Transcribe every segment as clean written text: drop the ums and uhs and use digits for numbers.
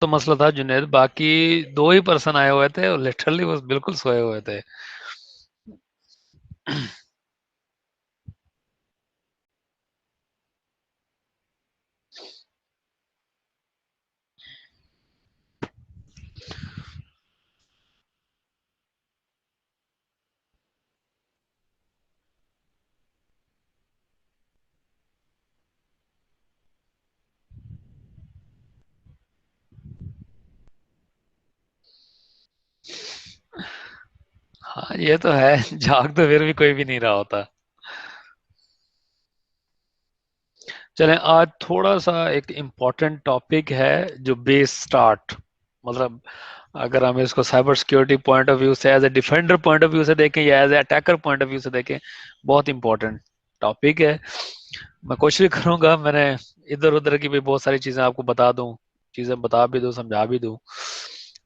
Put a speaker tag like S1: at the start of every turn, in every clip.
S1: तो मसला था जुनेद, बाकी दो ही पर्सन आए हुए थे और लिटरली वो बिल्कुल सोए हुए थे। हाँ ये तो है। जाग तो फिर भी कोई भी नहीं रहा होता। चलें, आज थोड़ा सा एक इम्पोर्टेंट टॉपिक है, जो बेस स्टार्ट, मतलब अगर हम इसको cyber security point of view से, as a defender point of view से देखें या as a attacker point of view से देखें, बहुत इंपॉर्टेंट टॉपिक है। मैं कोशिश करूंगा, मैंने इधर उधर की भी बहुत सारी चीजें आपको बता दूं, चीजें बता भी दूं, समझा भी दूं।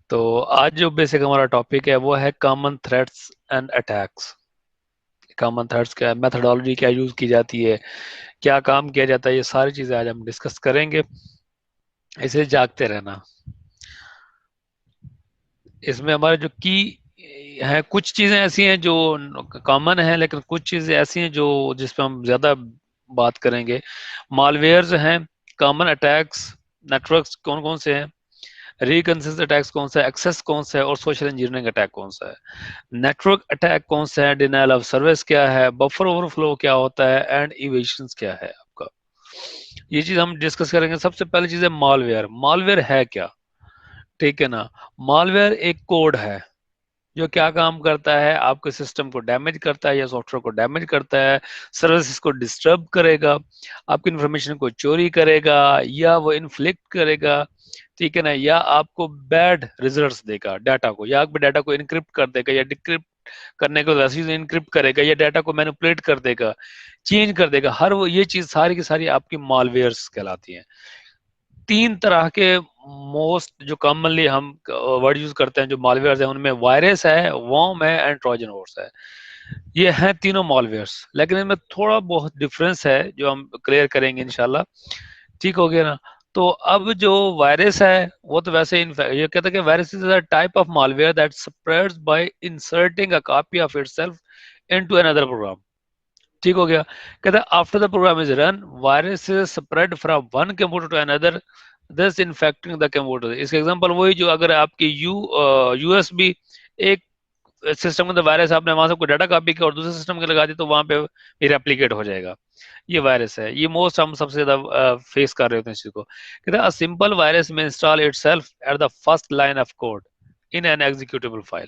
S1: तो आज जो बेसिक हमारा टॉपिक है वो है common threats and attacks. Common threats क्या है, मेथोडोलॉजी क्या यूज की जाती है, क्या काम किया जाता है, ये सारी चीजें आज हम डिस्कस करेंगे। इसे जागते रहना, इसमें हमारे जो की है, कुछ चीजें ऐसी हैं जो कॉमन है, लेकिन कुछ चीजें ऐसी हैं जो जिस पे हम ज्यादा बात करेंगे। मालवेयर्स हैं, कॉमन अटैक्स, नेटवर्क्स कौन कौन से हैं, रिकंसिस्ट अटैक्स कौन सा है, एक्सेस कौन सा है, और सोशल इंजीनियरिंग अटैक कौन सा है। नेटवर्क अटैक कौन सा है, डिनायल ऑफ सर्विस क्या है, बफर ओवरफ्लो क्या होता है, एंड इवेशंस क्या है आपका। ये चीज हम डिस्कस करेंगे। सबसे पहली चीज है मालवेयर। मालवेयर है क्या, ठीक है ना। मालवेयर एक कोड है जो क्या काम करता है, आपके सिस्टम को डैमेज करता है या सॉफ्टवेयर को डैमेज करता है, सर्विसेज को डिस्टर्ब करेगा, आपकी इंफॉर्मेशन को चोरी करेगा या वो इन्फ्लिक्ट करेगा, ठीक है ना, या आपको बैड रिजल्ट्स देगा डाटा को, या आपके डाटा को इनक्रिप्ट कर देगा या डिक्रिप्ट करने को वैसे ही इनक्रिप्ट करेगा, या डाटा को मैनिपुलेट कर देगा, चेंज कर देगा। हर वो ये चीज सारी की सारी आपकी मालवेयर्स कहलाती हैं। तीन तरह के मोस्ट जो कॉमनली हम वर्ड यूज करते हैं जो मालवेयर्स हैं, उनमें वायरस है, वॉर्म है, एंड ट्रोजन हॉर्स है। ये हैं तीनों मालवेयर्स, लेकिन इनमें थोड़ा बहुत डिफरेंस है जो हम क्लियर करेंगे इंशाल्लाह। ठीक हो गया ना। तो अब जो वायरस है वो तो वैसे ये कहता है कि virus is a type of malware that spreads by inserting a copy of itself into another program. ठीक हो गया। कहता है after the program is run, virus spread from one computer to another, thus infecting the computer. इसका example वही, जो अगर आपकी यूएसबी एक सिस्टम के अंदर वायरस, आपने वहां से कोई डाटा कॉपी किया और दूसरे सिस्टम के लगा दी, तो वहां पे ये रेप्लिकेट हो जाएगा। ये वायरस है, ये मोस्ट हम सबसे ज्यादा फेस कर रहे होते हैं इस चीज को। कहते हैं सिंपल वायरस में install itself at the first line of code in an executable file.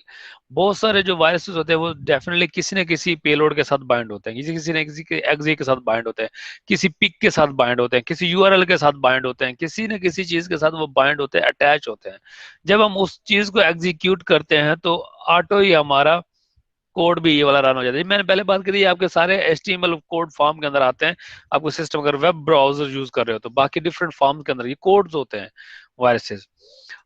S1: बहुत सारे जो वायरसेस होते हैं वो डेफिनेटली किसी न किसी पेलोड के साथ बाइंड होते हैं, किसी किसी न किसी के एग्जी के साथ बाइंड होते हैं, किसी पिक के साथ बाइंड होते हैं, किसी यूआरएल के साथ बाइंड होते हैं, किसी न किसी चीज के साथ वो बाइंड होते हैं, अटैच होते हैं। जब हम उस चीज को एग्जीक्यूट करते हैं तो ऑटो ही हमारा कोड भी ये वाला रन हो जाता है। मैंने पहले बात करी, आपके सारे HTML कोड फॉर्म के अंदर आते हैं। आपको सिस्टम अगर वेब ब्राउजर यूज कर रहे हो तो बाकी डिफरेंट फॉर्म के अंदर ये कोड्स होते हैं, वायरसेस।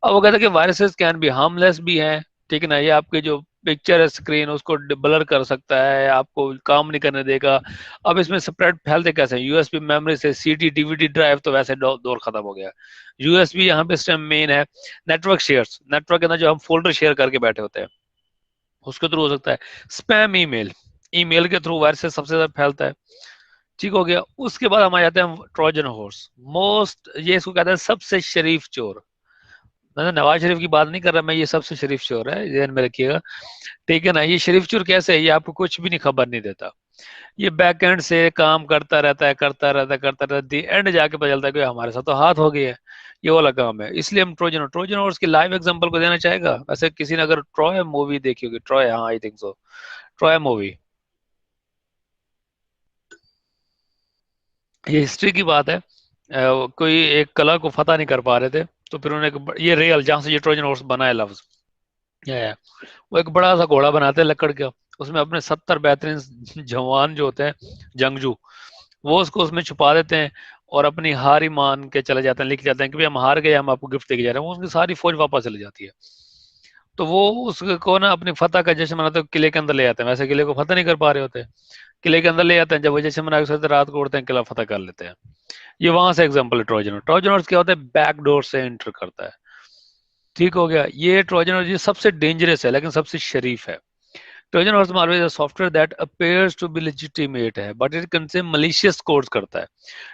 S1: अब वो कहता है कि वायरसेस कैन बी हार्मलेस भी हैं, ठीक है ना। ये आपके जो पिक्चर है स्क्रीन उसको ब्लर कर सकता है, आपको काम नहीं करने देगा। अब इसमें स्प्रेड फैलते कैसे, यूएसबी मेमोरी से सीडी डीवीडी ड्राइव तो वैसे दौर खत्म हो गया। यूएसबी यहाँ पे सिस्टम मेन है। नेटवर्क शेयर्स, नेटवर्क के अंदर जो हम फोल्डर शेयर करके बैठे होते हैं उसके थ्रू हो सकता है। स्पैम ईमेल, ईमेल के थ्रू वायरस सबसे ज्यादा फैलता है। ठीक हो गया। उसके बाद हम आ जाते हैं ट्रोजन हॉर्स। मोस्ट, ये इसको कहते हैं सबसे शरीफ चोर। मैं नवाज शरीफ की बात नहीं कर रहा, मैं, ये सबसे शरीफ चोर है, ध्यान में रखिएगा, ठीक है ना। ये शरीफ चोर कैसे है, ये आपको कुछ भी नहीं खबर नहीं देता। ये बैक एंड से काम करता रहता है, करता रहता है, करता रहता है, दी एंड जाके पता चलता है कि हमारे साथ तो हाथ हो गया है। ये वाला काम है, इसलिए हम ट्रोजन, ट्रोजन और उसकी लाइव एग्जांपल को देना चाहेगा। वैसे किसी ने अगर ट्रॉय मूवी देखी होगी, ट्रॉय, हाँ I think so, Troy movie, ये हिस्ट्री की बात है। कोई एक कला को फतह नहीं कर पा रहे थे, तो फिर उन्होंने ये रियल जहां से ये ट्रोजन हॉर्स बना है लफ्ज, या वो एक बड़ा सा घोड़ा बनाते हैं लकड़ का, उसमें अपने 70 बेहतरीन जवान जो होते हैं, जंगजू, वो उसको उसमें छुपा देते हैं और अपनी हार ही मान के चले जाते हैं, लिख जाते हैं कि भाई हम हार गए, हम आपको गिफ्ट देके जा रहे हैं। वो उसकी सारी फौज वापस चली जाती है। तो वो उसको ना अपनी फतह का जश्न मनाते हुए किले के अंदर ले आते हैं, वैसे किले को फतह नहीं कर पा रहे होते, किले के अंदर ले आते हैं। जब वो जश्न मना के सोते रात को उड़ते हैं, किला फतह कर लेते हैं। ये वहां से एग्जाम्पल है ट्रोजन। ट्रोजन क्या होता है, बैक डोर से एंटर करता है। ठीक हो गया। ये ट्रोजन हॉर्स ये सबसे डेंजरस है लेकिन सबसे शरीफ है। Trojan horse malware is a software that appears to be legitimate है but it contain malicious codes करता है।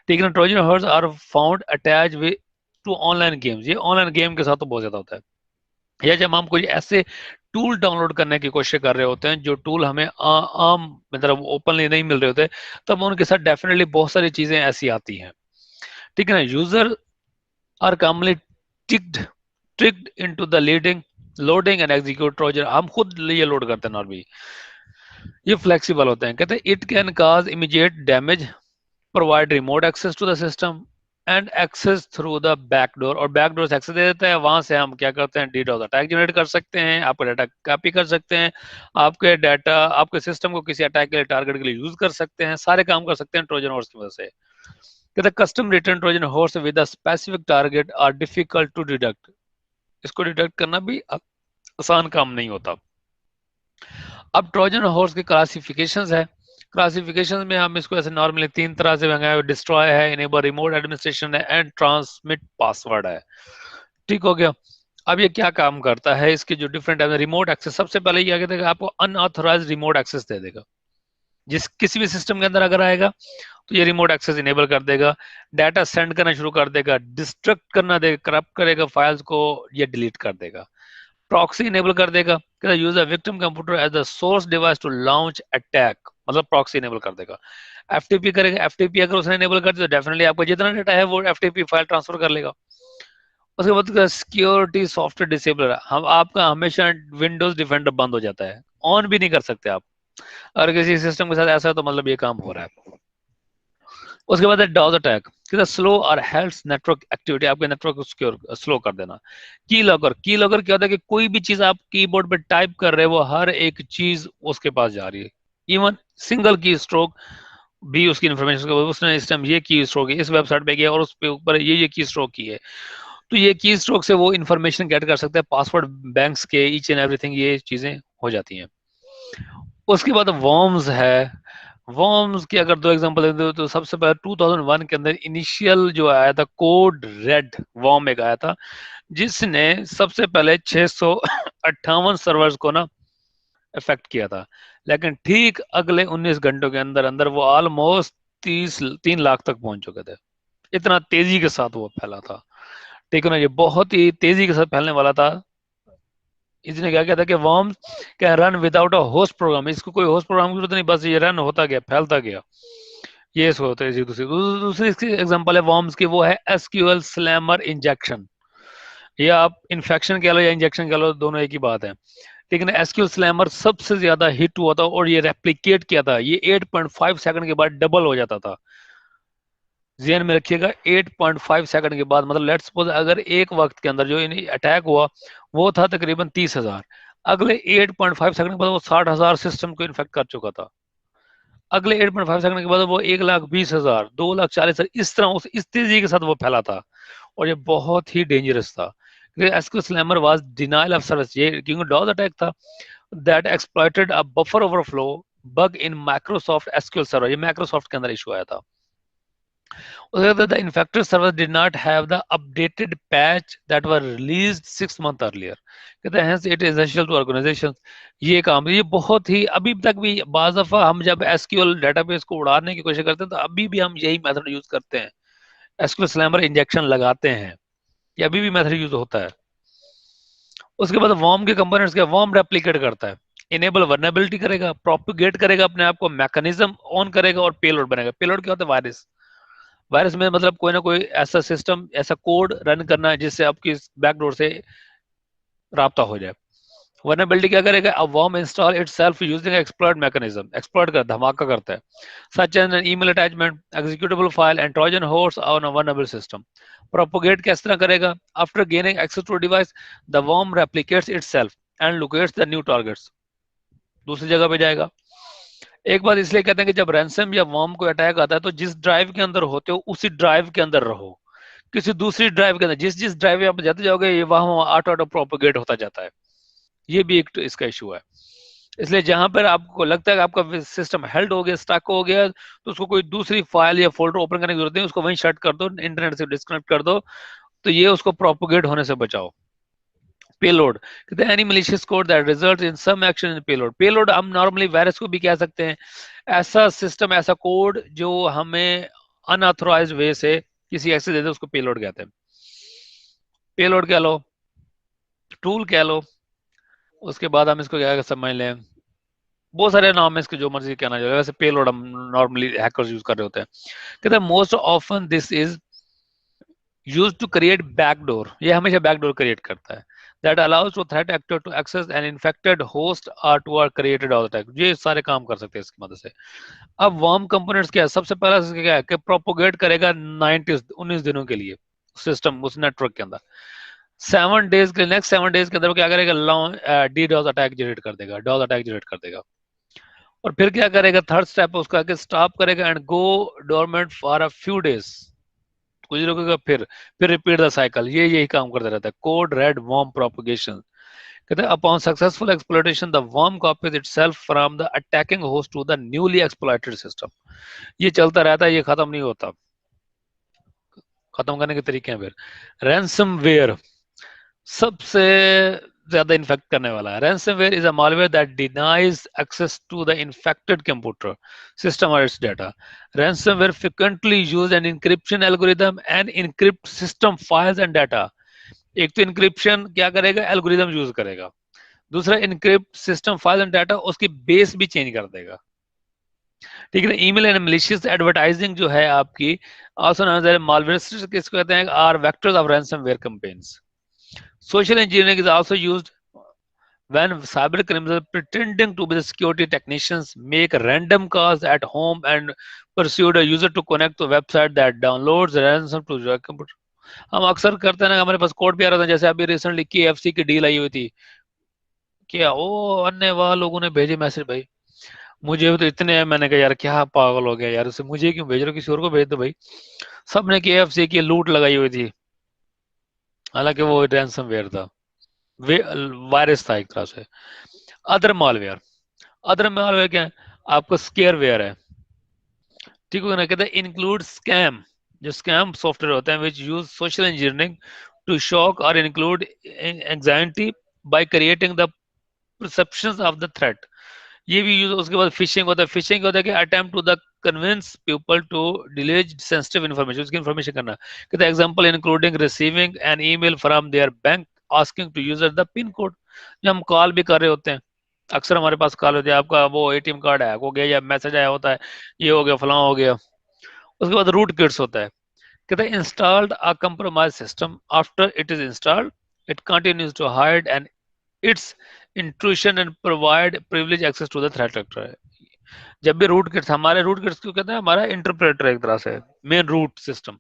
S1: ठीक है ना। Trojan horse are found attach with to online games. ये ऑनलाइन गेम के साथ तो बहुत ज्यादा होता है। या जब हम कोई ऐसे टूल डाउनलोड करने की कोशिश कर रहे होते हैं जो टूल हमें आम मतलब ओपनली नहीं मिल रहे होते, तब उनके साथ डेफिनेटली बहुत सारी चीजें ऐसी आती हैं। ठीक है ना। User are commonly tricked tricked into the leading loading and execute Trojan. हम खुद ये लोड करते हैं नॉर्मली। ये फ्लेक्सिबल होते हैं। कहते हैं it can cause immediate damage, provide remote access to the system and access through the backdoor. और बैकडोर से एक्सेस दे देता है, वहां से हम क्या करते हैं डीडोस अटैक जनरेट कर सकते हैं, आपका डाटा कॉपी कर सकते हैं, आपके डाटा आपके सिस्टम को किसी अटैक के लिए टारगेट के लिए यूज कर सकते हैं, सारे काम कर सकते हैं ट्रोजन हॉर्स की वजह से। कहते हैं custom return Trojan horse with a specific target are difficult to detect. इसको डिटेक्ट करना भी आसान काम नहीं होता। अब ट्रोजन हॉर्स की क्लासिफिकेशंस है। क्लासिफिकेशन में हम इसको ऐसे नॉर्मली तीन तरह से भंगा है। डिस्ट्रॉय है, इनेबल रिमोट एडमिनिस्ट्रेशन है एंड ट्रांसमिट पासवर्ड है। ठीक हो गया। अब ये क्या काम करता है, इसके जो डिफरेंट है। रिमोट एक्सेस सबसे पहले ये क्या देगा, आपको अनऑथराइज्ड रिमोट एक्सेस दे देगा। जिस किसी भी सिस्टम के अंदर अगर आएगा तो ये रिमोट एक्सेस इनेबल कर देगा। डाटा सेंड करना शुरू कर देगा, डिस्ट्रक्ट करना देगा, करप्ट करेगा फाइल्स को, या डिलीट कर देगा। प्रॉक्सी इनेबल कर देगा, use a victim computer as the source device to launch attack, मतलब प्रॉक्सी इनेबल कर देगा। एफटीपी करेगा, एफटीपी अगर उसने इनेबल कर दिया तो डेफिनेटली आपका जितना डाटा है वो एफटीपी फाइल ट्रांसफर कर लेगा। उसके बाद सिक्योरिटी सॉफ्टवेयर डिसेबलर, हम आपका हमेशा विंडोज डिफेंडर बंद हो जाता है, ऑन भी नहीं कर सकते आप। अगर किसी सिस्टम के साथ ऐसा है तो मतलब ये काम हो रहा है। उसके बाद है डॉज अटैक, स्लो और हेल्थ नेटवर्क एक्टिविटी, आपके नेटवर्क को सिक्योर स्लो कर देना। की लॉकर, की लॉकर क्या होता है कि कोई भी चीज आप कीबोर्ड पे टाइप कर रहे हो वो हर एक चीज उसके पास जा रही है। इवन सिंगल की स्ट्रोक भी उसकी इन्फॉर्मेशन, उसने इस टाइम ये की स्ट्रोक इस वेबसाइट पे गया और उस पे ऊपर ये की स्ट्रोक की है, तो ये की स्ट्रोक से वो इन्फॉर्मेशन गेट कर सकते हैं, पासवर्ड बैंक्स के ईच एंड एवरीथिंग, ये चीजें हो जाती हैं। उसके बाद वॉर्म्स है। वॉर्म्स की अगर दो एग्जांपल दे दो तो सबसे पहले 2001 के अंदर इनिशियल जो आया था कोड रेड वॉर्म एक आया था, जिसने सबसे पहले 658 सर्वर्स को ना इफेक्ट किया था। लेकिन ठीक अगले 19 घंटों के अंदर अंदर वो ऑलमोस्ट 3 लाख तक पहुंच चुके थे। इतना तेजी के साथ वो फैला था। ठीक है ना। ये बहुत ही तेजी के साथ फैलने वाला था। इसने क्या किया था कि worms can run without a host program, इसको कोई होस्ट प्रोग्राम की जरूरत नहीं, बस ये रन होता गया फैलता गया। ये इसको होता है। दूसरी इसकी एग्जांपल है वर्म्स की, वो है एसक्यूएल स्लैमर इंजेक्शन। ये आप इन्फेक्शन कह लो या इंजेक्शन कह लो, दोनों एक ही बात है। लेकिन एसक्यूएल स्लैमर सबसे ज्यादा हिट हुआ था और ये रेप्लिकेट किया था, ये 8.5 सेकंड के बाद डबल हो जाता था। ध्यान में रखिएगा 8.5 सेकंड के बाद, मतलब लेट्स सपोज अगर एक वक्त के अंदर जो अटैक हुआ वो था तकरीबन 30,000, अगले 8.5 सेकंड के बाद वो 60,000 सिस्टम को इन्फेक्ट कर चुका था। अगले 8.5 सेकंड के बाद वो 1,20,000, 2,40,000, इस तरह इस तेजी के साथ वो फैला था। और ये बहुत ही डेंजरस था। SQL slammer was denial of service, ये क्योंकि डॉस अटैक था that exploited a buffer overflow bug in Microsoft SQL server. ये माइक्रोसॉफ्ट के अंदर इशू आया था। The infected server did not have the updated patch that were released 6 months earlier. कहते हैं hence it is essential to organizations। ये काम ये बहुत ही अभी तक भी बाज दफा हम जब एसक्यूएल डेटाबेस को उड़ाने की कोशिश करते हैं तो अभी भी हम यही मेथड यूज करते हैं, एसक्यूएल स्लैमर इंजेक्शन लगाते हैं। ये अभी भी मेथड यूज होता है। उसके बाद वॉर्म के कंपोनेंट्स क्या, वॉर्म रेप्लिकेट करता है, इनेबल वर्नेबिलिटी करेगा, प्रोपिगेट करेगा अपने आप को, मैकेनिज्म ऑन करेगा और पेलोड बनेगा। पेलोड क्या होता है, वायरस। वायरस में मतलब कोई ना कोई ऐसा सिस्टम ऐसा कोड रन करना है जिससे आपकी बैकडोर से राब्ता हो जाए। वर्नेबिलिटी क्या करेगा, a worm install itself using exploit mechanism, exploit कर धमाका करता है, such as an email attachment, executable file and Trojan host on a vulnerable system. Propagate किस तरह करेगा, after gaining access to device the worm replicates itself and locates the new targets, दूसरी जगह पे जाएगा। एक बात इसलिए कहते हैं कि जब रैंसम या वर्म को अटैक आता है तो जिस ड्राइव के अंदर होते हो उसी ड्राइव के अंदर रहो, किसी दूसरी ड्राइव के अंदर जिस जिस ड्राइव में आप जाते जाओगे ये वहां ऑटो ऑटो प्रोपोगेट होता जाता है। ये भी एक इसका इशू है। इसलिए जहां पर आपको लगता है कि आपका सिस्टम हेल्ड हो गया, स्टक हो गया, तो उसको कोई दूसरी फाइल या फोल्डर ओपन करने की जरूरत नहीं, उसको वहीं शट कर दो, इंटरनेट से डिस्कनेक्ट कर दो, तो ये उसको प्रोपोगेट होने से बचाओ। पेलोड कहते हैं any malicious code that result in some action in payload. Payload हम नॉर्मली वायरस को भी कह सकते हैं, ऐसा सिस्टम, ऐसा कोड जो हमें अनऑथोराइज्ड वे से किसी एक्सेस देते हैं, उसको पेलोड कहते हैं। पेलोड कह लो, टूल कह लो, उसके बाद हम इसको क्या समझ लें, बहुत सारे नाम है इसके, जो मर्जी कहना चाहिए। वैसे पेलोड हम नॉर्मली हैकर्स यूज कर रहे होते हैं। कहते हैं most often this is use to create backdoor, ये हमेशा बैकडोर क्रिएट करता है, that allows to threat actor to access an infected host or to or created all the time. ये सारे काम कर सकते हैं इसकी मदद से। अब वर्म कंपोनेंट्स क्या है, सबसे पहला क्या है कि प्रोपोगेट करेगा 19 दिनों के लिए सिस्टम उस नेटवर्क के अंदर। 7 डेज के नेक्स्ट 7 डेज के अंदर वो क्या करेगा, लॉन्ग डीडॉस अटैक जनरेट कर देगा, डॉस अटैक जनरेट कर देगा। और फिर क्या करेगा, थर्ड स्टेप उसका कि स्टॉप करेगा and go dormant for a few days, कुछ रुकेगा, फिर रिपीट द साइकिल, ये यही काम करता रहता है। कोड रेड वर्म प्रोपगेशन कहते हैं upon successful exploitation the worm copies itself from the attacking host to the newly exploited system. ये चलता रहता है, ये खत्म नहीं होता। खत्म करने के तरीके हैं फिर। रैंसमवेयर सबसे ज्यादा इन्फेक्ट करने वाला है। Ransomware is a malware that denies access to the infected computer system or its data. Ransomware frequently use an encryption algorithm and encrypt system files and data. एक तो इनक्रिप्शन क्या करेगा, एल्गोरिदम यूज करेगा। दूसरा encrypt system file and data, उसकी base भी change कर देगा। ठीक है ना। ईमेल एंड malicious एडवर्टाइजिंग जो है आपकी, आल्सो नोन एज मालवेयर, किसको कहते हैं, are vectors of ransomware campaigns. Social engineering is also used when cyber criminals pretending to be the security technicians make random calls at home and persuade a user to connect to a website that downloads ransom to your computer. हम अक्सर करते हैं ना, हमारे पास code भी आ रहा था, जैसे अभी रिसेंटली KFC की डील आई हुई थी, क्या वो अन्य वाह लोगों ने भेजे मैसेज, भाई मुझे तो इतने, मैंने कहा यार क्या पागल हो गया यार, उसे मुझे क्यों भेज रहे हो, किसी और को भेज दो भाई। सबने KFC की लूट लगाई हुई थी, हालांकि वो रैंसमवेयर था, वायरस था एक तरह से। अदर मालवेयर, अदर मालवेयर क्या है, आपको स्केयरवेयर है, ठीक है ना। कहते हैं इंक्लूड स्कैम, जो स्कैम सॉफ्टवेयर होते हैं which use social engineering to shock और include anxiety by creating the perceptions of the threat. ये भी यूज। उसके बाद फिशिंग होता है, फिशिंग होता है कि attempt to the convince people to release sensitive information, उसकी इन्फॉर्मेशन करना। कहते हैं example including receiving an email from their bank asking to user the pin code. जब हम कॉल भी कर रहे होते हैं, अक्सर हमारे पास कॉल होती है, आपका वो ATM कार्ड हैक हो गया या मैसेज आया होता है, ये हो गया फलां हो गया। उसके बाद रूट किट्स होता है, कहते हैं installed a compromise system, after it is installed it continues to hide and its intrusion and provide privilege access to the threat vector. जब भी रूट किट्स, हमारे रूट किट्स क्यों कहते हैं, हमारा इंटरप्रेटर एक तरह से मेन रूट सिस्टम।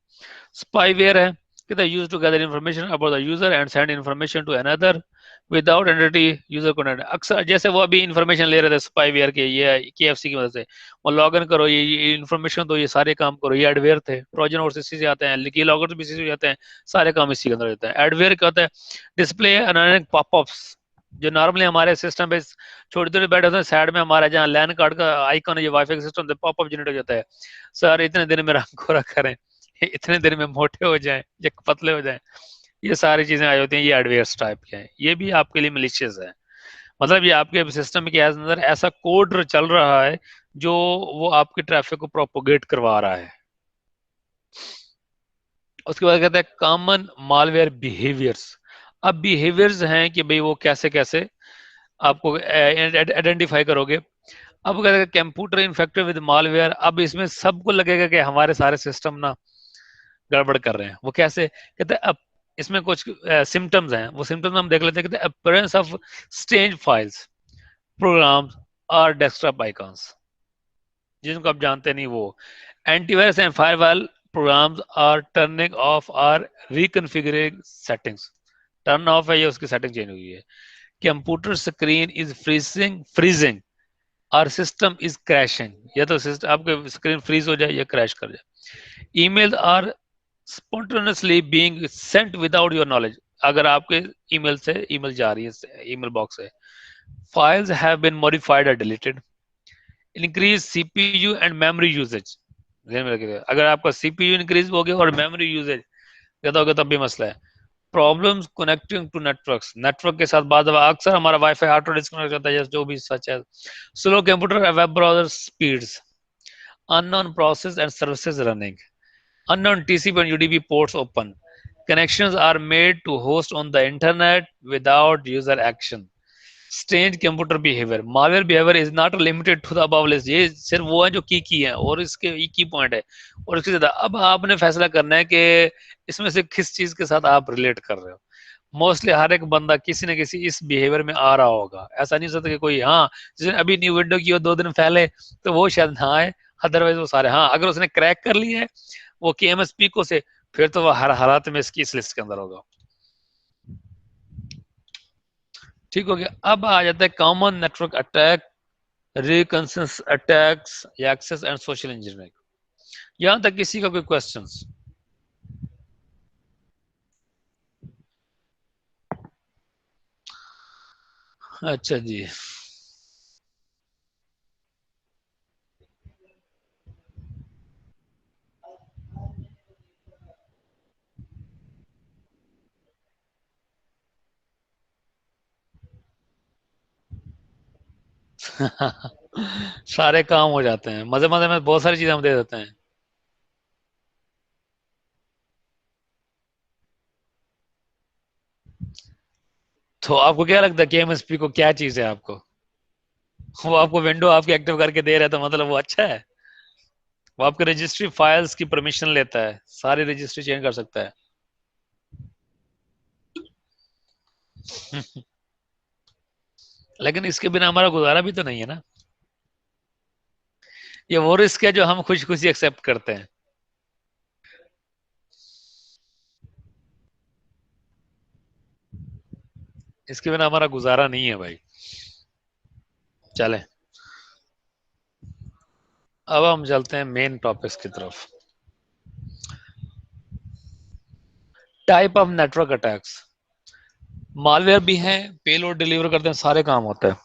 S1: स्पाईवेयर है, कहते हैं use to gather information about the user and send information to another without entity user को। अक्सर जैसे वो अभी इन्फॉर्मेशन ले रहे थे स्पाईवेयर के, ये KFC की मदद से, वो लॉग इन करो, ये इन्फॉर्मेशन दो, ये सारे काम करो। ये एडवेयर थे, ट्रोजन और इसी से आते हैं, लिकी लॉगर भी इसी से आते हैं, सारे काम इसी के अंदर रहते हैं। एडवेयर क्या होता है, डिस्प्ले अनॉनिक पॉपअप्स, जो नॉर्मली हमारे सिस्टम पे छोटे छोटे बैठे होते हैं साइड में, हमारा जहाँ लैन कार्ड का आइकन है, ये वाईफाई का सिस्टम पॉपअप जनरेट हो जाता है, सर इतने दिन में रंग गोरा करें, इतने दिन में मोटे हो जाएं या पतले हो जाएं, ये सारी चीजें आई होती हैं। ये एडवेयर्स टाइप के हैं, ये भी आपके लिए मलिशियस है। मतलब ये आपके सिस्टम के अंदर ऐसा कोड चल रहा है जो वो आपके ट्रैफिक को प्रोपोगेट करवा रहा है। उसके बाद कहते हैं कॉमन मालवेयर बिहेवियर्स। अब बिहेवियर्स हैं कि भाई वो कैसे कैसे आपको आइडेंटिफाई करोगे। अब अगर कंप्यूटर इन्फेक्टेड विद मालवेयर, अब इसमें सबको लगेगा कि हमारे सारे सिस्टम ना गड़बड़ कर रहे हैं। वो कैसे, कहते हैं अब इसमें कुछ सिम्टम्स हैं, वो सिम्टम्स हम देख लेते हैं। कहते हैं appearance of strange files, programs और डेस्कटॉप आइकॉन्स, जिनको आप जानते नहीं वो। Antivirus and firewall programs are turning off or reconfiguring settings, turn off है, ये उसकी सेटिंग चेंज हुई है। कंप्यूटर स्क्रीन इज फ्रीजिंग और सिस्टम इज क्रैशिंग, या तो सिस्टम आपके स्क्रीन फ्रीज हो जाए या क्रैश कर जाए। Email are spontaneously being sent without your knowledge, अगर आपके ईमेल से ईमेल जा रही है, ईमेल बॉक्स है। फाइल्स हैव बीन मॉडिफाइड और deleted. Increase CPU and memory usage, ध्यान में रखिएगा, अगर आपका CPU इंक्रीज हो गया और मेमोरी यूजेज ज्यादा हो गया तब भी मसला है। Problems connecting to networks, network के साथ बाद अक्सर हमारा वाईफाई ऑटो डिस्कनेक्ट होता है, जैसे जो भी सच है, slow computer web browser speeds, unknown process and services running, unknown TCP and UDP ports open, connections are made to host on the internet without user action, strange computer behavior, malware behavior is not limited to the above list, ये सिर्फ वो है जो की है और इसके की पॉइंट है, और इसके ज्यादा अब आपने फैसला करना है कि इसमें से किस चीज के साथ आप रिलेट कर रहे हो। मोस्टली हर एक बंदा किसी न किसी इस बिहेवियर में आ रहा होगा, ऐसा नहीं हो सकता कि कोई, हाँ जिसने अभी न्यू विंडो की हो 2 दिन पहले तो वो शायद ना आए, अदरवाइज वो सारे, हाँ अगर उसने क्रैक कर लिया है वो KMS पीको से, फिर तो वो हर हालात में इसकी इस लिस्ट के अंदर होगा। ठीक हो गया। अब आ जाता है कॉमन नेटवर्क अटैक, रिकंसिस्टेंस अटैक्स या एक्सेस एंड सोशल इंजीनियरिंग। यहां तक किसी का कोई क्वेश्चंस? अच्छा जी। सारे काम हो जाते हैं, मजे मजे में बहुत सारी चीजें हम दे देते हैं। तो आपको क्या लगता है KMSP को क्या चीज है आपको? वो आपको विंडो आपकी एक्टिव करके दे रहा है तो मतलब वो अच्छा है? वो आपके रजिस्ट्री फाइल्स की परमिशन लेता है, सारी रजिस्ट्री चेंज कर सकता है। लेकिन इसके बिना हमारा गुजारा भी तो नहीं है ना। ये वो रिस्क है जो हम खुशी खुशी एक्सेप्ट करते हैं। इसके बिना हमारा गुजारा नहीं है भाई। चले, अब हम चलते हैं मेन टॉपिक्स की तरफ। Type of network attacks, malware भी हैं, पेलोड डिलीवर करते हैं, सारे काम होते हैं।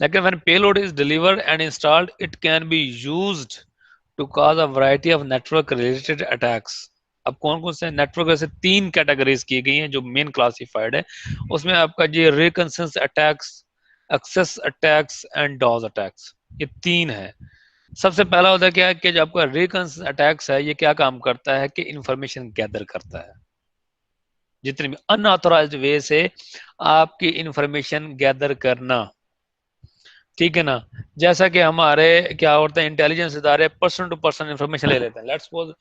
S1: लेकिन when payload is delivered and installed, it can be used to cause a variety of network related attacks। अब कौन कौन से नेटवर्क, ऐसे 3 कैटेगरीज की गई हैं जो मेन क्लासिफाइड है, उसमें आपका ये reconnaissance attacks, access attacks and DoS attacks, ये 3 है। सबसे पहला होता है क्या है कि जो आपका रिकंसिस्टेंस अटैक्स है, ये क्या काम करता है कि इंफॉर्मेशन गैदर करता है, जितनी भी अनऑथोराइज्ड वे से आपकी इंफॉर्मेशन गैदर करना। ठीक है ना। जैसा कि हमारे क्या होता है, इंटेलिजेंस इदारे पर्सन टू पर्सन इन्फॉर्मेशन ले लेते हैं। लेट्स सपोज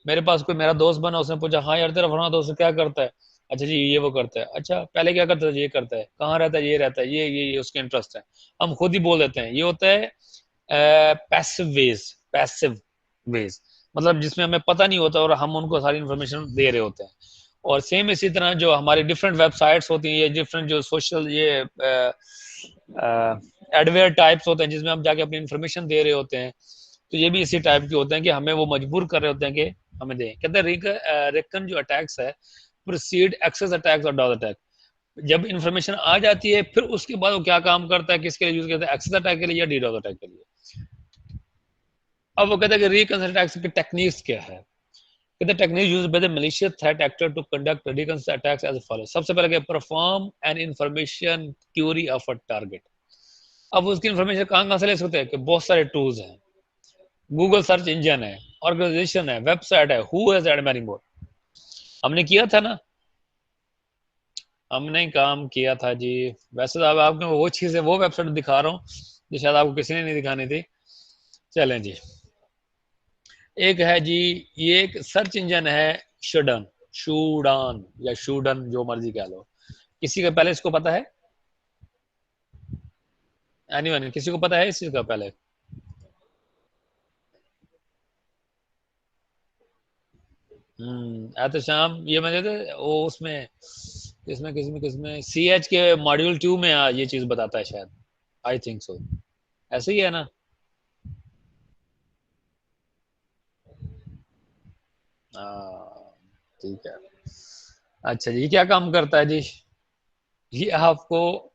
S1: मेरे पास कोई मेरा दोस्त बना, उसने पूछा हाँ यार तेरा फलाना दोस्त क्या करता है, अच्छा जी ये वो करता है, अच्छा पहले क्या करता था, ये करता है, कहाँ रहता है, ये रहता है, ये उसके इंटरेस्ट है, हम खुद ही बोल देते हैं। ये होता है पैसिव वेज, पैसिव वेज, मतलब जिसमें हमें पता नहीं होता और हम उनको सारी इन्फॉर्मेशन दे रहे होते हैं। और सेम इसी तरह जो हमारी डिफरेंट वेबसाइट्स होती हैं, ये डिफरेंट जो सोशल ये एडवेयर टाइप्स होते हैं जिसमें हम जाके अपनी इन्फॉर्मेशन दे रहे होते हैं, तो ये भी इसी टाइप के होते हैं कि हमें वो मजबूर कर रहे होते हैं कि हमें दें। कहते हैं रेकन जो अटैक्स है, प्रोसीड एक्सेस अटैक्स और डॉज अटैक, जब इन्फॉर्मेशन आ जाती है फिर उसके बाद वो क्या काम करता है, किसके लिए यूज करता है, एक्सेस अटैक के लिए या डीडोज अटैक के लिए। अब वो कहते हैं कि रिकन अटैक्स की टेक्निक्स क्या है। कहते हैं technique used by the malicious threat actor to conduct recon attacks as follow. सबसे पहले क्या, perform an information query of a target. अब उसकी इन्फॉर्मेशन कहाँ कहाँ से ले सकते हैं कि बहुत सारे टूल्स हैं, गूगल सर्च इंजन है, ऑर्गेनाइजेशन है, वेबसाइट है, who has add many more. हमने किया था ना, हमने काम किया था जी। वैसे तो अब आपको वो चीज है, वो वेबसाइट दिखा रहा हूँ जो शायद आपको किसी ने नहीं दिखानी थी। चलें जी, एक है जी, ये एक सर्च इंजन है, शूडन, शूडान या शूडन जो मर्जी कह लो। किसी का पहले इसको पता है? एनीवन, किसी को पता है इस चीज का पहले? एहतशाम, ये मैंने तो वो उसमें किसमें CH के मॉड्यूल 2 में ये चीज बताता है शायद, आई थिंक सो, ऐसे ही है ना। हाँ, ठीक है। अच्छा जी, ये क्या काम करता है जी? ये आपको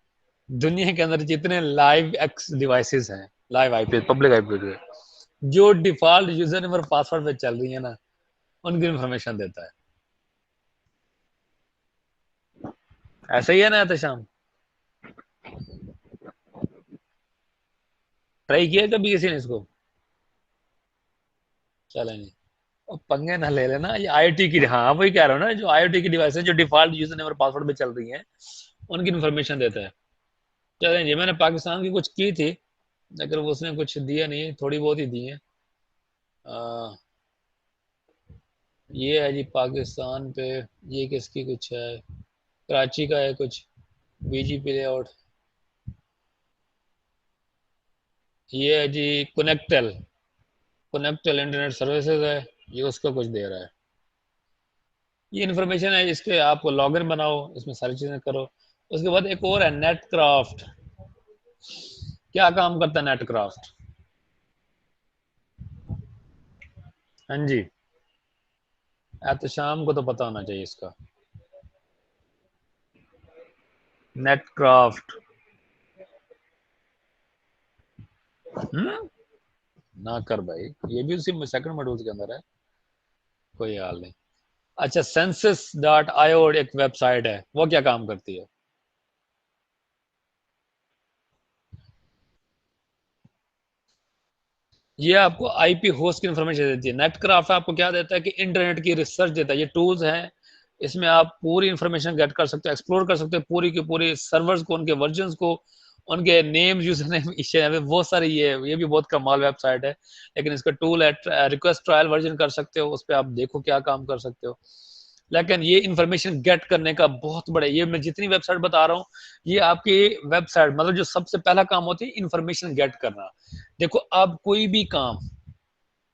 S1: दुनिया के अंदर जितने लाइव एक्स डिवाइसेस हैं, लाइव आईपी, पब्लिक आईपी, जो डिफॉल्ट यूजर नेम और पासवर्ड पे चल रही है ना, उनकी इंफॉर्मेशन देता है। ऐसा ही है ना एहतशाम? ट्राई किया कभी किसी ने इसको? चले नहीं। और पंगे ना ले लेना, ये आईओटी की, हाँ वही कह रहा हूँ ना, जो आईओटी की डिवाइस है जो डिफॉल्ट यूजर नेम और पासवर्ड पे चल रही है, उनकी इन्फॉर्मेशन देता है। चलें जी, मैंने पाकिस्तान की कुछ की थी, लेकिन वो उसने कुछ दिया नहीं, थोड़ी बहुत ही दी है। आ, ये है जी पाकिस्तान पे, ये किसकी कुछ है, कराची का है कुछ, बीजीपी लेआउट। ये है जी कनेक्टेल, कनेक्टेल इंटरनेट सर्विसेज है, ये उसको कुछ दे रहा है। ये इन्फॉर्मेशन है, इसके आपको लॉगिन बनाओ, इसमें सारी चीजें करो। उसके बाद एक और है नेटक्राफ्ट। क्या काम करता है नेटक्राफ्ट? हाँ जी, एहतशाम को तो पता होना चाहिए इसका। नेटक्राफ्ट। हम्म, ना कर भाई, ये भी उसी सेकंड मॉड्यूल के अंदर है, कोई हाल नहीं। अच्छा, census.io एक वेबसाइट है, वो क्या काम करती है? ये आपको आईपी होस्ट की इन्फॉर्मेशन देती है। नेटक्राफ्ट आपको क्या देता है कि इंटरनेट की रिसर्च देता है। ये टूल्स हैं, इसमें आप पूरी इंफॉर्मेशन गेट कर सकते हो, एक्सप्लोर कर सकते हो पूरी की पूरी सर्वर्स को, उनके वर्जन को, उनके नेम, यूजर नेम, इश्यूज, बहुत सारी। ये भी बहुत कमाल वेबसाइट है, लेकिन इसका टूल है, रिक्वेस्ट ट्रायल वर्जन कर सकते हो, उस पर आप देखो क्या काम कर सकते हो। लेकिन ये इंफॉर्मेशन गेट करने का बहुत बड़ा, ये मैं जितनी वेबसाइट बता रहा हूँ, ये आपकी वेबसाइट, मतलब जो सबसे पहला काम होती है इंफॉर्मेशन गेट करना। देखो, आप कोई भी काम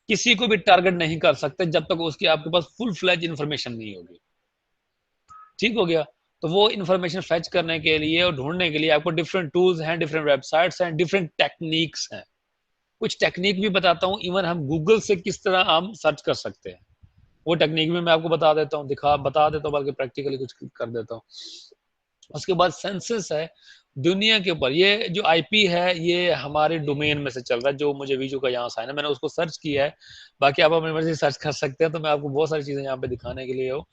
S1: किसी को भी टारगेट नहीं कर सकते जब तक उसकी आपके पास फुल फ्लैज इंफॉर्मेशन नहीं होगी। ठीक हो गया? तो वो इंफॉर्मेशन फैच करने के लिए और ढूंढने के लिए आपको डिफरेंट टूल्स हैं, डिफरेंट वेबसाइट्स हैं, डिफरेंट टेक्निक्स हैं। कुछ टेक्निक भी बताता हूँ, इवन हम गूगल से किस तरह हम सर्च कर सकते हैं, वो टेक्निक भी मैं आपको बता देता हूँ, दिखा बता देता हूँ, बल्कि प्रैक्टिकली कुछ कर देता हूँ। उसके बाद सेंसस है दुनिया के ऊपर। ये जो आईपी है, ये हमारे डोमेन में से चल रहा है, जो मुझे वीजो का यहाँ साइन है, मैंने उसको सर्च किया है। बाकी आप अपनी मर्जी सर्च कर सकते हैं, तो मैं आपको बहुत सारी चीजें यहाँ पे दिखाने के लिए हो।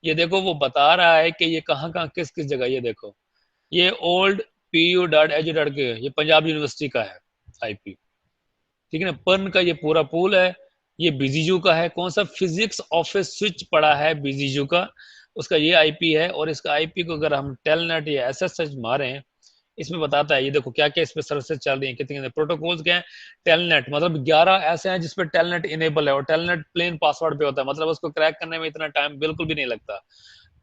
S1: ये देखो, वो बता रहा है कि ये कहाँ कहाँ किस किस जगह, ये देखो, ये ओल्ड PU.edu.ke, ये पंजाब यूनिवर्सिटी का है आईपी। ठीक है ना? पर्न का ये पूरा पूल है। ये बीजीजू का है, कौन सा, फिजिक्स ऑफिस स्विच पड़ा है बीजीजू का, उसका ये आईपी है। और इसका आईपी को अगर हम टेलनेट या एसएसएच मारें, इसमें बताता है, ये देखो क्या क्या इस पे सर्विसेज चल रही है, कितने प्रोटोकॉल्स क्या है। टेलनेट मतलब 11 ऐसे हैं जिसपे टेलनेट इनेबल है, और टेलनेट प्लेन पासवर्ड पे होता है, मतलब उसको क्रैक करने में इतना टाइम बिल्कुल भी नहीं लगता।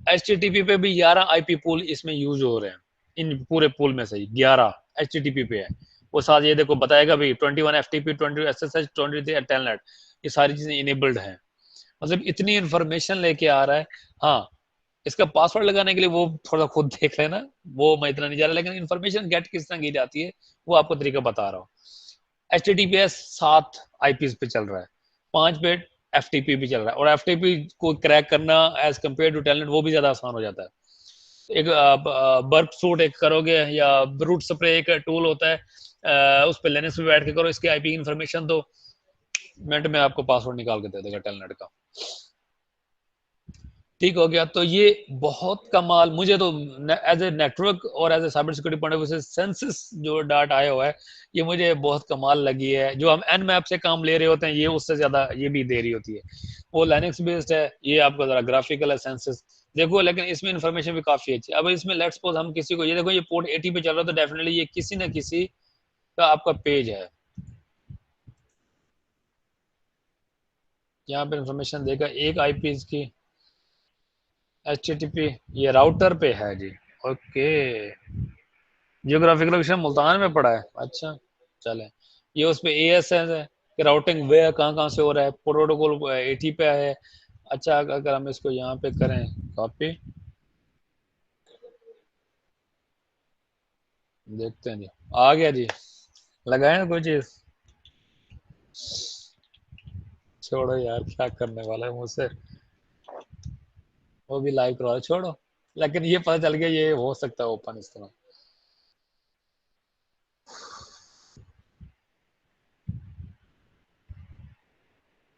S1: HTTP पे भी 11 आईपी पूल इसमें यूज हो रहे हैं, इन पूरे पूल में से 11 HTTP पे है। वो साथ ये देखो बताएगा भी 21 FTP, 20 SSH, 23 टेलनेट, ये सारी चीजें इनेबल्ड हैं। मतलब इतनी इंफॉर्मेशन लेके आ रहा है। हाँ, इसका पासवर्ड लगाने के लिए वो थोड़ा खुद देख लेना, वो मैं इतना नहीं जा रहा, लेकिन इन्फॉर्मेशन गेट किस तरह की जाती है वो आपको तरीका बता रहा हूँ। HTTPS 7 IPs पे चल रहा है, 5 पे FTP भी चल रहा है, और FTP को क्रैक करना एज कम्पेयर टू टेलनेट वो भी ज्यादा आसान हो जाता है। एक बर्प सूट एक करोगे, या रूट स्प्रे एक टूल होता है, उस पर लिनक्स पे बैठ के करो, इसके आईपी इन्फॉर्मेशन तो मिनट में आपको पासवर्ड निकाल के दे देगा टेलनेट का। ठीक हो गया? तो ये बहुत कमाल, मुझे तो एज ए नेटवर्क और as a cyber security point of view से सेंसिस जो डाट आया हुआ है, ये मुझे बहुत कमाल लगी है। जो हम एन मैप से काम ले रहे होते हैं, ये उससे ज्यादा ये भी दे रही होती है। वो लाइनक्स बेस्ड है, ये आपका जरा ग्राफिकल है सेंसिस, देखो, लेकिन इसमें इन्फॉर्मेशन भी काफी अच्छी है। अब इसमें लेट्स सपोज हम किसी को, ये देखो, ये पोर्ट 80 पे चल रहा है, तो डेफिनेटली ये किसी ना किसी का आपका पेज है, यहाँ पे इन्फॉर्मेशन देगा एक आईपी की। HTTP ये राउटर पे है जी। ओके, जियोग्राफिकल लोकेशन मुल्तान में पड़ा है, अच्छा। चले, ये उस पे ASS है कि राउटिंग वे कहाँ कहाँ से हो रहा है, प्रोटोकॉल 80 पे है। अच्छा, अगर हम इसको यहाँ पे करें कॉपी, देखते हैं जी, आ गया जी। लगाए ना कोई चीज? छोड़ो यार, क्या करने वाला है मुझसे, वो भी लाइव करवा, छोड़ो। लेकिन ये पता चल गया ये हो सकता है ओपन इस तरह।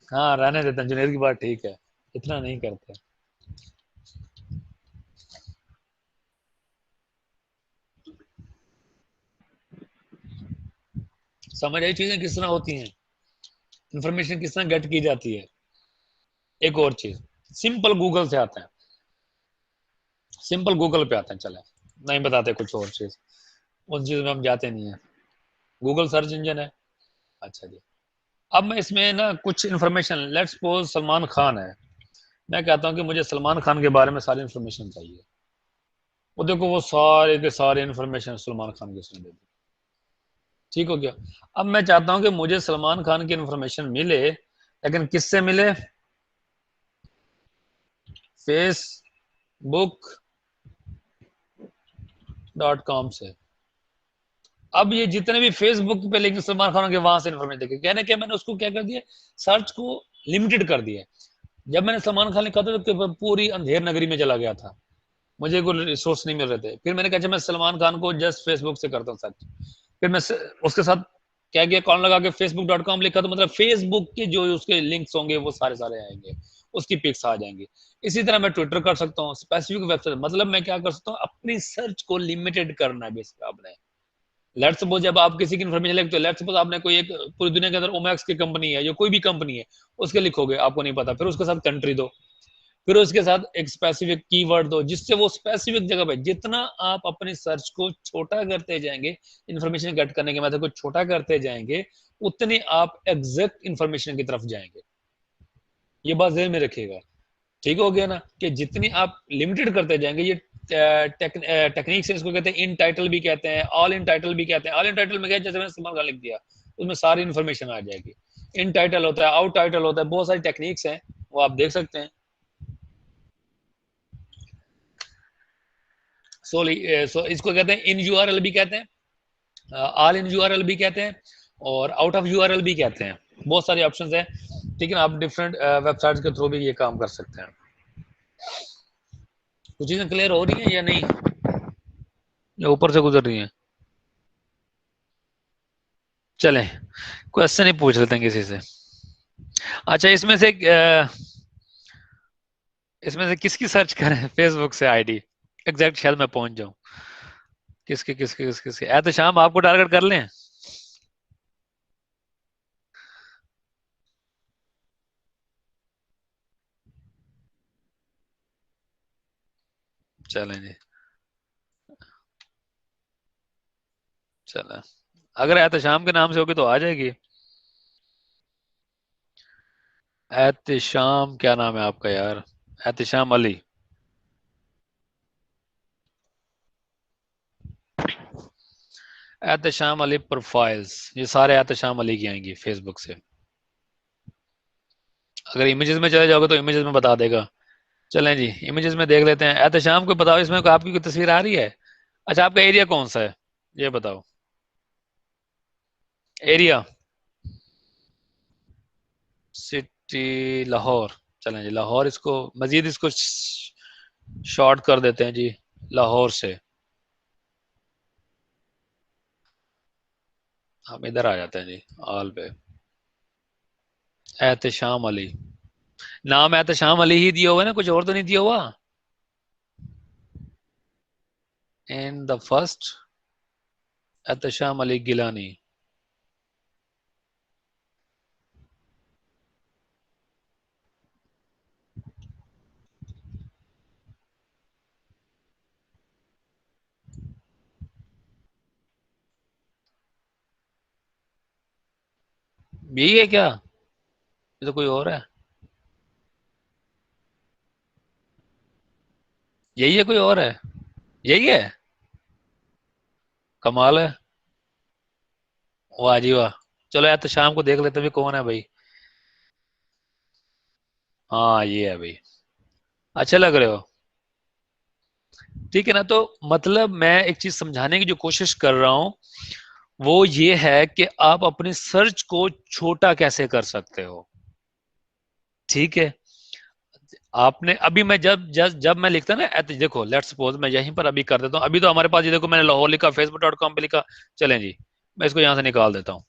S1: हाँ, रहने देते हैं, जुनेर की बात ठीक है, इतना नहीं करते। समझ आई चीजें किस तरह होती हैं, इंफॉर्मेशन किस तरह गेट की जाती है। एक और चीज, सिंपल गूगल से आता है, सिंपल गूगल पे आते हैं, चले नहीं बताते कुछ और चीज, उन चीज में हम जाते नहीं है। गूगल सर्च इंजन है। अच्छा जी, अब मैं इसमें ना कुछ information, let's suppose Salman Khan है, मैं कहता हूँ कि मुझे सलमान खान के बारे में सारी इन्फॉर्मेशन चाहिए, वो देखो वो सारे के सारे इन्फॉर्मेशन सलमान खान के उसने दे दी। ठीक हो गया। अब मैं चाहता हूँ कि मुझे सलमान खान की इन्फॉर्मेशन मिले, लेकिन किससे मिले? facebook.com से। अब ये जितने भी फेसबुक पे लिंक सलमान खान के, वहां से इन्फॉर्मेशन देखे, कहने क्या मैंने उसको क्या कर दिया, सर्च को लिमिटेड कर दिया। जब मैंने सलमान खान लिखा था तो पूरी अंधेर नगरी में चला गया था, मुझे कोई रिसोर्स नहीं मिल रहे थे। फिर मैंने कहा अच्छा, मैं सलमान खान को जस्ट फेसबुक से करता हूँ सर्च। फिर मैं उसके साथ क्या किया, कॉल लगा के facebook.com लिखा, तो मतलब फेसबुक के जो उसके लिंक्स होंगे वो सारे सारे आएंगे, उसकी पिक्स आ जाएंगी। इसी तरह मैं ट्विटर कर सकता हूँ, स्पेसिफिक वेबसाइट, मतलब मैं क्या कर सकता हूँ, अपनी सर्च को लिमिटेड करना है बेसिक आपने। लेट्स सपोज जब आप किसी की इन्फॉर्मेशन लिखते हो, लेट्स सपोज आपने कोई एक पूरी दुनिया के अंदर ओमैक्स की कंपनी है या कोई भी कंपनी है, उसके लिखोगे, आपको नहीं पता, फिर उसके साथ कंट्री दो, फिर उसके साथ एक स्पेसिफिक कीवर्ड दो, जिससे वो स्पेसिफिक जगह पे, जितना आप अपने सर्च को छोटा करते जाएंगे, इन्फॉर्मेशन गेट करने के मेथड को छोटा करते जाएंगे, उतने आप एग्जैक्ट इन्फॉर्मेशन की तरफ जाएंगे। ये बात ध्यान में रखिएगा। ठीक हो गया ना, कि जितनी आप लिमिटेड करते जाएंगे, ये टेक्निक से इसको कहते हैं, इन टाइटल भी कहते हैं, ऑल इन टाइटल भी कहते हैं। ऑल इन टाइटल में क्या, जैसे मैंने सलमान खान लिख दिया, उसमें सारी इन्फॉर्मेशन आ जाएगी। इन टाइटल होता है, आउट टाइटल होता है, बहुत सारी टेक्निक्स हैं, वो आप देख सकते हैं। सो इसको कहते हैं इन यूआरएल भी कहते हैं, ऑल इन यूआरएल भी कहते हैं, और आउट ऑफ यूआरएल भी कहते हैं। बहुत सारे ऑप्शंस हैं, ठीक है ना, आप डिफरेंट वेबसाइट्स के थ्रू भी ये काम कर सकते हैं। कुछ चीजें क्लियर हो रही हैं या नहीं, या ऊपर से गुजर रही हैं? चलें, क्वेश्चन ही पूछ लेते हैं किसी से। अच्छा, इसमें से किसकी सर्च करें फेसबुक से आईडी, एग्जैक्ट शायद मैं पहुंच जाऊं। किसके किसके किसके किसके, एहतशाम आपको टारगेट कर लें? चलें जी, चलें, अगर एहतशाम के नाम से होगी तो आ जाएगी। एहतशाम, क्या नाम है आपका यार? एहतशाम अली। एहतशाम अली प्रोफाइल्स, ये सारे एहतशाम अली की आएंगी फेसबुक से। अगर इमेजेस में चले जाओगे तो इमेजेस में बता देगा। चलें जी, इमेजेस में देख लेते हैं। एहतशाम को बताओ, इसमें कोई आपकी कोई तस्वीर आ रही है? अच्छा, आपका एरिया कौन सा है, ये बताओ। Area, city Lahore. चलें जी, लाहौर, इसको मजीद इसको शॉर्ट कर देते हैं जी, लाहौर से हम इधर आ जाते हैं जी, ऑल पे। एहतशाम अली, नाम एहतशाम अली ही दिया हुआ है ना, कुछ और तो नहीं दिया हुआ? In the first, Ehtesham Ali Gilani. यही है क्या? ये तो कोई और है। यही है, कोई और है? यही है, कमाल है। वाह जी वाह। चलो यार, तो शाम को देख लेते हैं भी कौन है भाई। हाँ, ये है भाई, अच्छे लग रहे हो। ठीक है ना, तो मतलब मैं एक चीज समझाने की जो कोशिश कर रहा हूं, वो ये है कि आप अपनी सर्च को छोटा कैसे कर सकते हो। ठीक है, आपने अभी, मैं जब मैं लिखता ना, देखो लेट्स सपोज मैं यहीं पर अभी कर देता हूँ, अभी तो हमारे पास ये देखो, मैंने लाहौर लिखा, facebook.com पे लिखा। चलें जी, मैं इसको यहां से निकाल देता हूँ,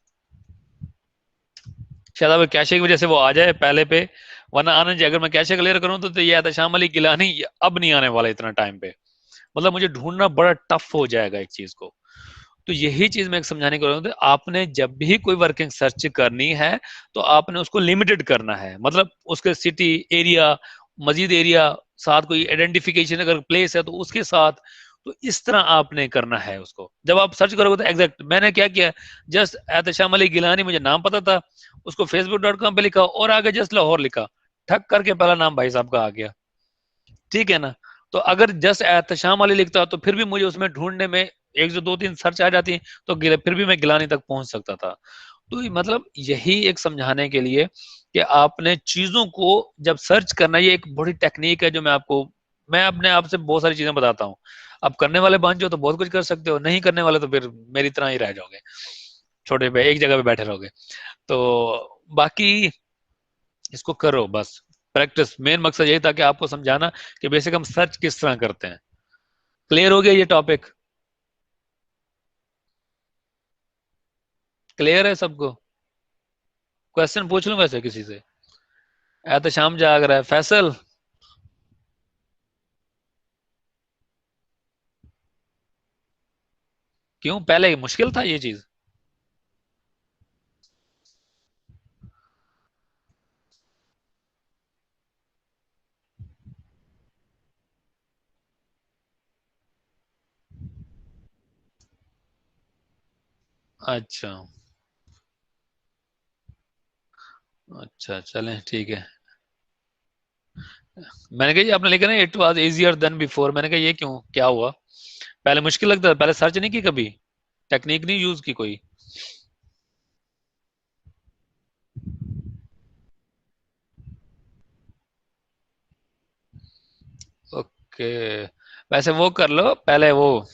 S1: शायद अब कैशे की वजह से वो आ जाए पहले पे, वरना आना चाहिए। अगर मैं कैशे क्लियर करूँ तो ये आता शाम अली गिलानी, अब नहीं आने वाला इतना टाइम पे, मतलब मुझे ढूंढना बड़ा टफ हो जाएगा एक चीज को। तो यही चीज मैं समझाने को रहा हूँ, आपने जब भी कोई वर्किंग सर्च करनी है तो आपने उसको लिमिटेड करना है, मतलब उसके सिटी एरिया, मजीद एरिया, साथ कोई आइडेंटिफिकेशन अगर प्लेस है तो उसके साथ, तो इस तरह आपने करना है उसको। जब आप सर्च करोगे तो एग्जैक्ट मैंने क्या किया, जस्ट एहतशाम अली गिलानी मुझे नाम पता था, उसको facebook.com पे लिखा और आगे जस्ट लाहौर लिखा, ठक करके पहला नाम भाई साहब का आ गया, ठीक है ना। तो अगर जस्ट एहतशाम अली लिखता तो फिर भी मुझे उसमें ढूंढने में एक जो दो तीन सर्च आ जाती, तो फिर भी मैं गिलानी तक पहुंच सकता था। तो मतलब यही एक समझाने के लिए कि आपने चीजों को जब सर्च करना, ये एक बड़ी टेक्निक है जो मैं अपने आप से बहुत सारी चीजें बताता हूँ। अब करने वाले बन जाओ तो बहुत कुछ कर सकते हो, नहीं करने वाले तो फिर मेरी तरह ही रह जाओगे, छोटे पे एक जगह पे बैठे रहोगे। तो बाकी इसको करो बस, प्रैक्टिस, मेन मकसद यही था कि आपको समझाना कि बेसिक हम सर्च किस तरह करते हैं। क्लियर हो गया ये टॉपिक? क्लियर है सबको? क्वेश्चन पूछ लूं वैसे किसी से? एहतशाम जाग रहा है, फैसल क्यों, पहले मुश्किल था ये चीज? अच्छा। अच्छा चलें ठीक है। मैंने कहा ये आपने लिखा ना it was easier than before, मैंने कहा ये क्यों, क्या हुआ? पहले मुश्किल लगता था, पहले सर्च नहीं की कभी, टेक्निक नहीं यूज की कोई? ओके, वैसे वो कर लो पहले, वो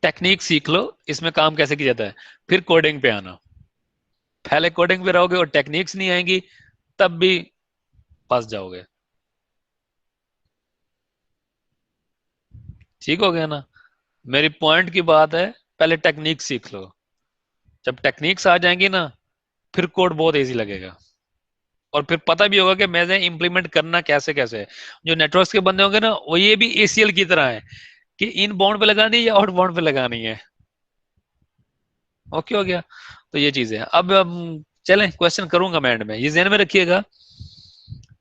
S1: टेक्निक सीख लो, इसमें काम कैसे किया जाता है, फिर कोडिंग पे आना। पहले कोडिंग पे रहोगे और टेक्निक्स नहीं आएंगी, तब भी फंस जाओगे। ठीक हो गया ना? मेरी पॉइंट की बात है, पहले टेक्निक सीख लो, जब टेक्निक्स आ जाएंगी ना, फिर कोड बहुत इजी लगेगा, और फिर पता भी होगा कि मैंने इंप्लीमेंट करना कैसे कैसे है। जो नेटवर्क्स के बंदे होंगे ना, वो ये भी एसीएल की तरह है कि इन बाउंड पे लगानी है या आउट बाउंड पे लगानी है। ओके हो गया? तो ये चीज है। अब चलें, क्वेश्चन करूंगा मैं एंड में, ये ध्यान में रखिएगा,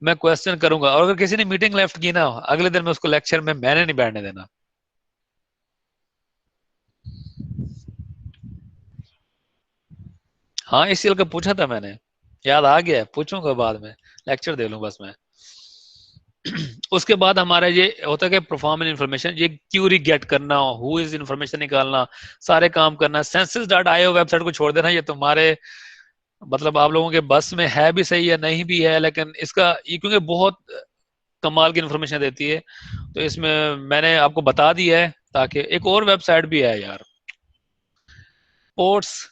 S1: मैं क्वेश्चन करूंगा, और अगर किसी ने मीटिंग लेफ्ट की ना, अगले दिन में उसको लेक्चर में मैंने नहीं बैठने देना। हाँ एसीएल का पूछा था मैंने, याद आ गया है, पूछूंगा बाद में, लेक्चर दे लूं बस मैं। उसके बाद हमारा ये होता है कि परफॉर्म इन्फॉर्मेशन, ये क्यूरी गेट करना, हु इज इन्फॉर्मेशन निकालना, सारे काम करना। सेंसस डॉट आईओ वेबसाइट को छोड़ देना, ये तुम्हारे मतलब आप लोगों के बस में है भी सही है नहीं भी है, लेकिन इसका ये क्योंकि बहुत कमाल की इन्फॉर्मेशन देती है, तो इसमें मैंने आपको बता दिया है। ताकि एक और वेबसाइट भी है यार, पोर्ट्स,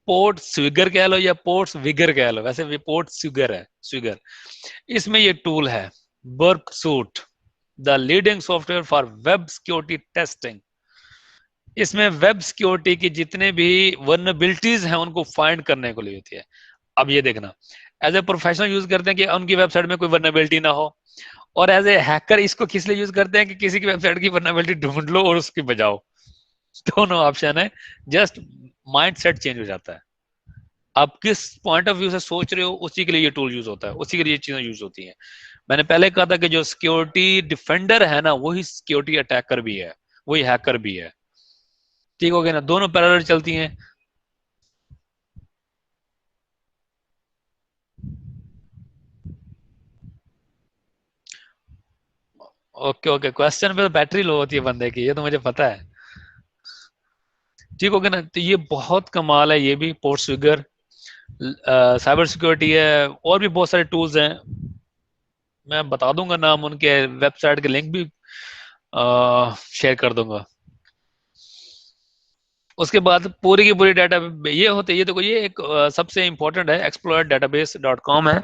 S1: पोर्ट स्विगर कह लो या पोर्ट्स विगर कह लो, वैसे पोर्ट स्विगर है, स्विगर। इसमें ये टूल है, Burp Suite, the leading software for web security testing. इसमें वेब सिक्योरिटी की जितने भी वर्नेबिलिटीज हैं उनको फाइंड करने को ली होती है। अब ये देखना, एज ए प्रोफेशनल यूज करते हैं कि उनकी वेबसाइट में कोई वर्नेबिलिटी ना हो, और एज ए हैकर इसको किस लिए यूज करते हैं कि किसी की वेबसाइट की वर्नेबिलिटी ढूंढ लो और उसकी बजाओ। दोनों ऑप्शन है, जस्ट माइंड सेट चेंज हो जाता है। आप किस पॉइंट ऑफ व्यू से सोच रहे हो उसी के लिए ये टूल यूज होता है, उसी के लिए ये चीजें यूज होती हैं। मैंने पहले कहा था कि जो सिक्योरिटी डिफेंडर है ना, वही सिक्योरिटी अटैकर भी है, वही हैकर भी है। ठीक हो गया ना, दोनों पैरेलल चलती हैं। ओके ओके, क्वेश्चन पे तो बैटरी लो होती है बंदे की, ये तो मुझे पता है। ठीक हो गया ना, तो ये बहुत कमाल है, ये भी पोर्ट स्विगर, साइबर सिक्योरिटी है, और भी बहुत सारे टूल्स हैं, मैं बता दूंगा नाम, उनके वेबसाइट के लिंक भी शेयर कर दूंगा। उसके बाद पूरी की पूरी डाटा ये होते, ये देखो ये एक सबसे इंपॉर्टेंट है, एक्सप्लोर डेटाबेस डॉट कॉम है।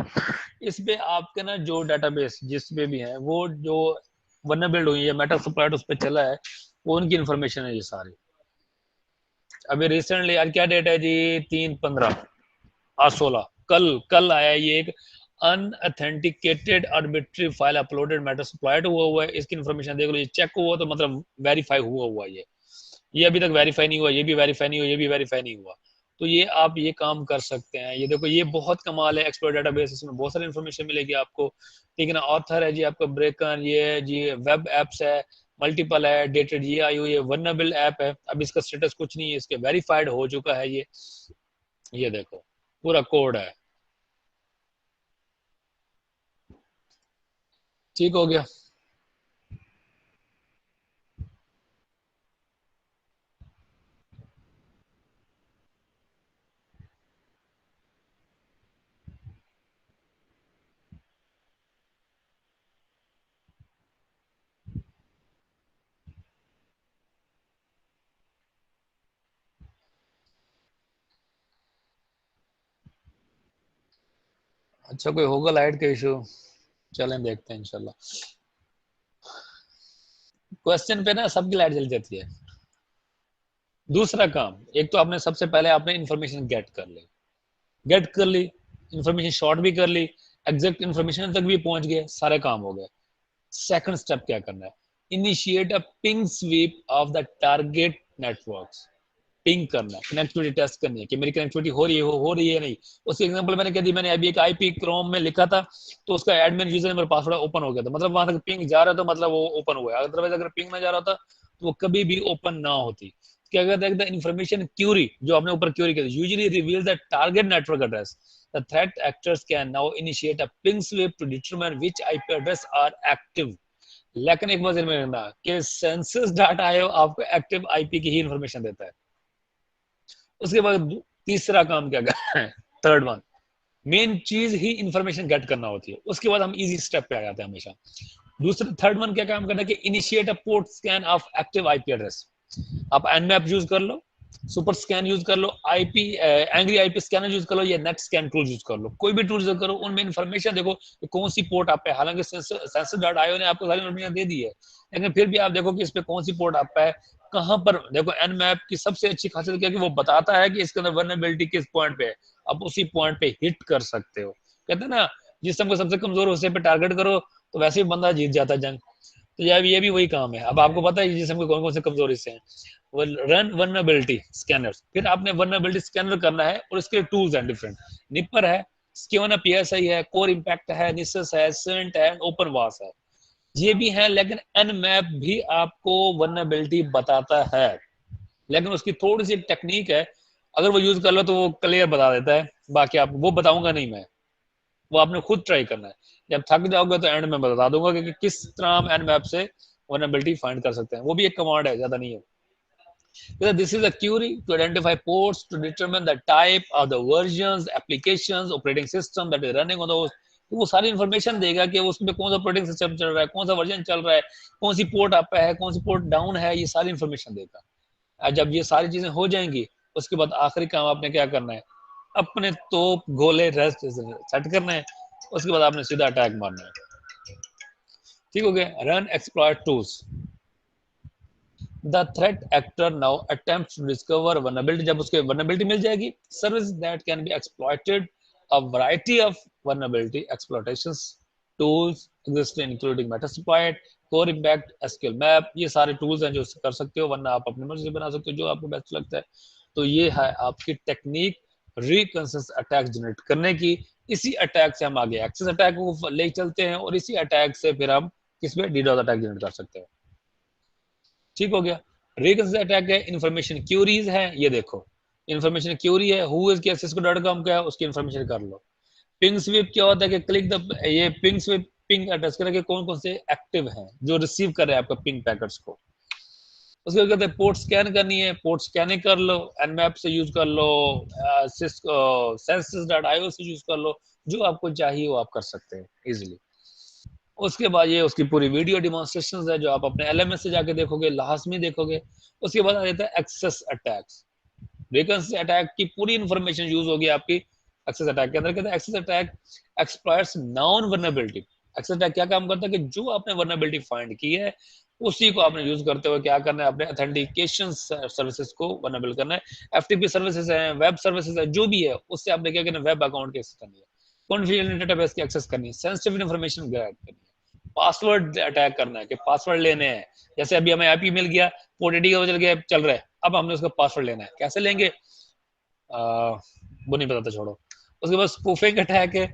S1: इस पे आपके ना जो डेटाबेस जिस पे भी है, वो जो वनबिल्ड हुई है, मेटा सप्लाइट उस पे चला है, वो उनकी इन्फॉर्मेशन है ये सारी। अभी रिसेंटली आज क्या डेट है जी, 3/15, आज 16, कल कल आया ये एक unauthenticated arbitrary file uploaded Metasploit हुआ हुआ है, इसकी इन्फॉर्मेशन देख लो, ये चेक हुआ तो मतलब वेरीफाई हुआ हुआ ये ये अभी तक वेरीफाई नहीं हुआ, ये भी वेरीफाई नहीं हुआ, ये भी वेरीफाई नहीं हुआ। तो ये आप ये काम कर सकते हैं। ये देखो, ये बहुत कमाल है एक्सप्लोर डेटाबेस, इसमें बहुत सारी इन्फॉर्मेशन मिलेगी आपको। ठीक है ना। ऑथर है जी आपका ब्रेकन, ये है जी वेब एप्स है, मल्टीपल है, डेटेड ये आई हुई है, वनरेबल ऐप है, अब इसका स्टेटस कुछ नहीं है, इसके वेरीफाइड हो चुका है ये देखो पूरा कोड है। ठीक हो गया। अच्छा, कोई होगा लाइट का इशू? चलें देखते हैं इंशाल्लाह। क्वेश्चन पे ना सबकी लाइट जल जाती है। दूसरा काम, एक तो आपने सबसे पहले आपने इंफॉर्मेशन गेट कर ली, इंफॉर्मेशन शॉर्ट भी कर ली, एग्जैक्ट इंफॉर्मेशन तक भी पहुंच गए, सारे काम हो गए। सेकंड स्टेप क्या करना है? Initiate a ping sweep of the target networks. Ping करना है, कनेक्टिविटी टेस्ट करनी है कि मेरी कनेक्टिविटी हो रही है नहीं। उसकी एग्जांपल मैंने क्या दी, मैंने अभी एक आईपी क्रोम में लिखा था, तो उसका admin user number password open हो गया था, मतलब वहां तक पिंग जा रहा था, मतलब वो ओपन हुआ है। अदरवाइज अगर पिंग ना जा रहा था तो वो कभी भी ओपन ना होती। क्या कहते हैं, इन्फॉर्मेशन क्यूरी जो आपने ऊपर क्यूरी की usually reveal the target network address. The threat actors can now initiate a ping sweep to determine which IP address are active। लेकिन एक बात में रखना कि सेंसस डाटा आयो आपको एक्टिव आईपी की ही इंफॉर्मेशन देता है। उसके बाद तीसरा काम क्या करना है, थर्ड वन, मेन चीज ही इंफॉर्मेशन गेट करना होती है, उसके बाद हम इजी स्टेप पे आ जाते हैं हमेशा। दूसरा थर्ड वन क्या काम करना है कि initiate a port scan of active IP address. आप एनमैप यूज कर लो, सुपर स्कैन यूज कर लो, IP angry IP scanner use कर लो, या नेट स्कैन टूल यूज कर लो, कोई भी टूल यूज करो, उनमें इन्फॉर्मेशन देखो कि कौन सी पोर्ट आप पे। हालांकि सेंसर डॉट आईओ ने आपको सारी इन्फॉर्मेशन दे दी है, लेकिन फिर भी आप देखो कि इस पे कौन सी पोर्ट आप पे है, कहां पर। देखो एनमैप की सबसे अच्छी खासियत क्या है कि वो बताता है कि इसके अंदर वल्नरेबिलिटी किस पॉइंट पे है, आप उसी पॉइंट पे हिट कर सकते हो। कहते हैं ना, जिस समय सबसे कमजोर हिस्से पे टारगेट करो तो वैसे ही बंदा जीत जाता है जंग। तो यार ये भी वही काम है। अब आपको पता है जिस समय कौन कौन से कमजोर हिस्से हैं, रन वल्नरेबिलिटी स्कैनर। फिर आपने वल्नरेबिलिटी स्कैनर करना है और इसके टूल्स हैं डिफरेंट। निपर है, स्क्योना पीएसआई है, कोर इम्पैक्ट है, निसस है, सेंट है, ओपन वास है, ये भी है। लेकिन एनमैप भी आपको वल्नरेबिलिटी बताता है, लेकिन उसकी थोड़ी सी टेक्निक है, अगर वो यूज कर लो तो वो क्लियर बता देता है। बाकी आप वो बताऊंगा नहीं मैं, वो आपने खुद ट्राई करना है। जब थक जाओगे तो एंड में बता दूंगा कि किस तरह हम एनमैप से वल्नरेबिलिटी फाइंड कर सकते हैं। वो भी एक कमांड है, ज्यादा नहीं है। This is a query to identify ports to determine the type of the versions, applications, operating system that is running on those। तो वो सारी इन्फॉर्मेशन देगा कि उसमें कौन सा ऑपरेटिंग सिस्टम चल रहा है, कौन सा वर्जन चल रहा है, कौन सी पोर्ट अप है, कौन सी पोर्ट डाउन है, ये सारी इन्फॉर्मेशन देगा। जब ये सारी चीजें हो जाएंगी, उसके बाद आखिरी काम आपने क्या करना है, अपने तोप गोले रेस्ट सेट करना है, उसके बाद आपने सीधा अटैक मारना है। ठीक हो गया। Run exploit tools. The threat actor now attempts to discover vulnerability। जब उसके vulnerability मिल जाएगी, service that can be exploited, a variety of vulnerability exploitations tools exist including Metasploit, Core Impact, SQL Map। ये सारे tools हैं जो कर सकते हो, वरना आप अपनी मर्जी से बना सकते हो जो आपको बेस्ट लगता है। तो ये है आपकी टेक्निक रिकंसिस्ट अटैक जनरेट करने की। इसी अटैक से हम आगे एक्सेस अटैक को ले चलते हैं, और इसी अटैक से फिर हम किसमें डीडोस अटैक जनरेट कर सकते हैं। ठीक हो गया। रिकंसिस्ट अटैक है, इन्फॉर्मेशन क्यूरीज है, ये देखो इन्फॉर्मेशन क्यूरी है, हु इज के सिस्को डॉट कॉम का है, उसकी इन्फॉर्मेशन कर लो। पिंग स्वीप क्या होता है कि क्लिक द, ये पिंग स्वीप पिंग एड्रेस करें कि कौन कौन से एक्टिव हैं जो रिसीव कर रहे हैं आपका पिंग पैकेट्स को। उसके बाद कहते हैं पोर्ट स्कैन करनी है, पोर्ट स्कैनिंग कर लो, एनमैप से यूज कर लो, सिस्को सेंसस डॉट आईओ से यूज कर लो, जो आपको चाहिए वो आप कर सकते हैं इजिली। उसके बाद ये उसकी पूरी वीडियो डिमॉन्स्ट्रेशन है जो आप अपने एलएमएस से जाके देखोगे, लाजमी देखोगे। उसके बाद आ जाता है एक्सेस अटैक्स। रिकंसिस्ट अटैक की पूरी इंफॉर्मेशन यूज होगी आपकी एक्सेस अटैक के अंदर। कहते हैं access attack exploits known vulnerability. Access attack क्या काम करता है कि जो आपने वर्नेबिलिटी फाइंड की है उसी को आपने यूज करते हुए क्या करना है, अपने ऑथेंटिकेशन सर्विसेज को वर्नेबल करना है। एफटीपी सर्विसेज है, वेब सर्विसेज है, जो भी है उससे आपने क्या करना है, वेब अकाउंट की एक्सेस करनी है, कॉन्फिडेंशियल डेटाबेस की एक्सेस करनी है, सेंसिटिव इन्फॉर्मेशन ग्रैब करनी है। पासवर्ड अटैक करना है कि पासवर्ड लेने हैं। जैसे अभी हमें आईपी मिल गया, पोर्ट आईडी का चल गया, चल रहा है, अब हमने उसका पासवर्ड लेना है, कैसे लेंगे वो नहीं पता था, छोड़ो। उसके बाद स्पूफिंग अटैक है,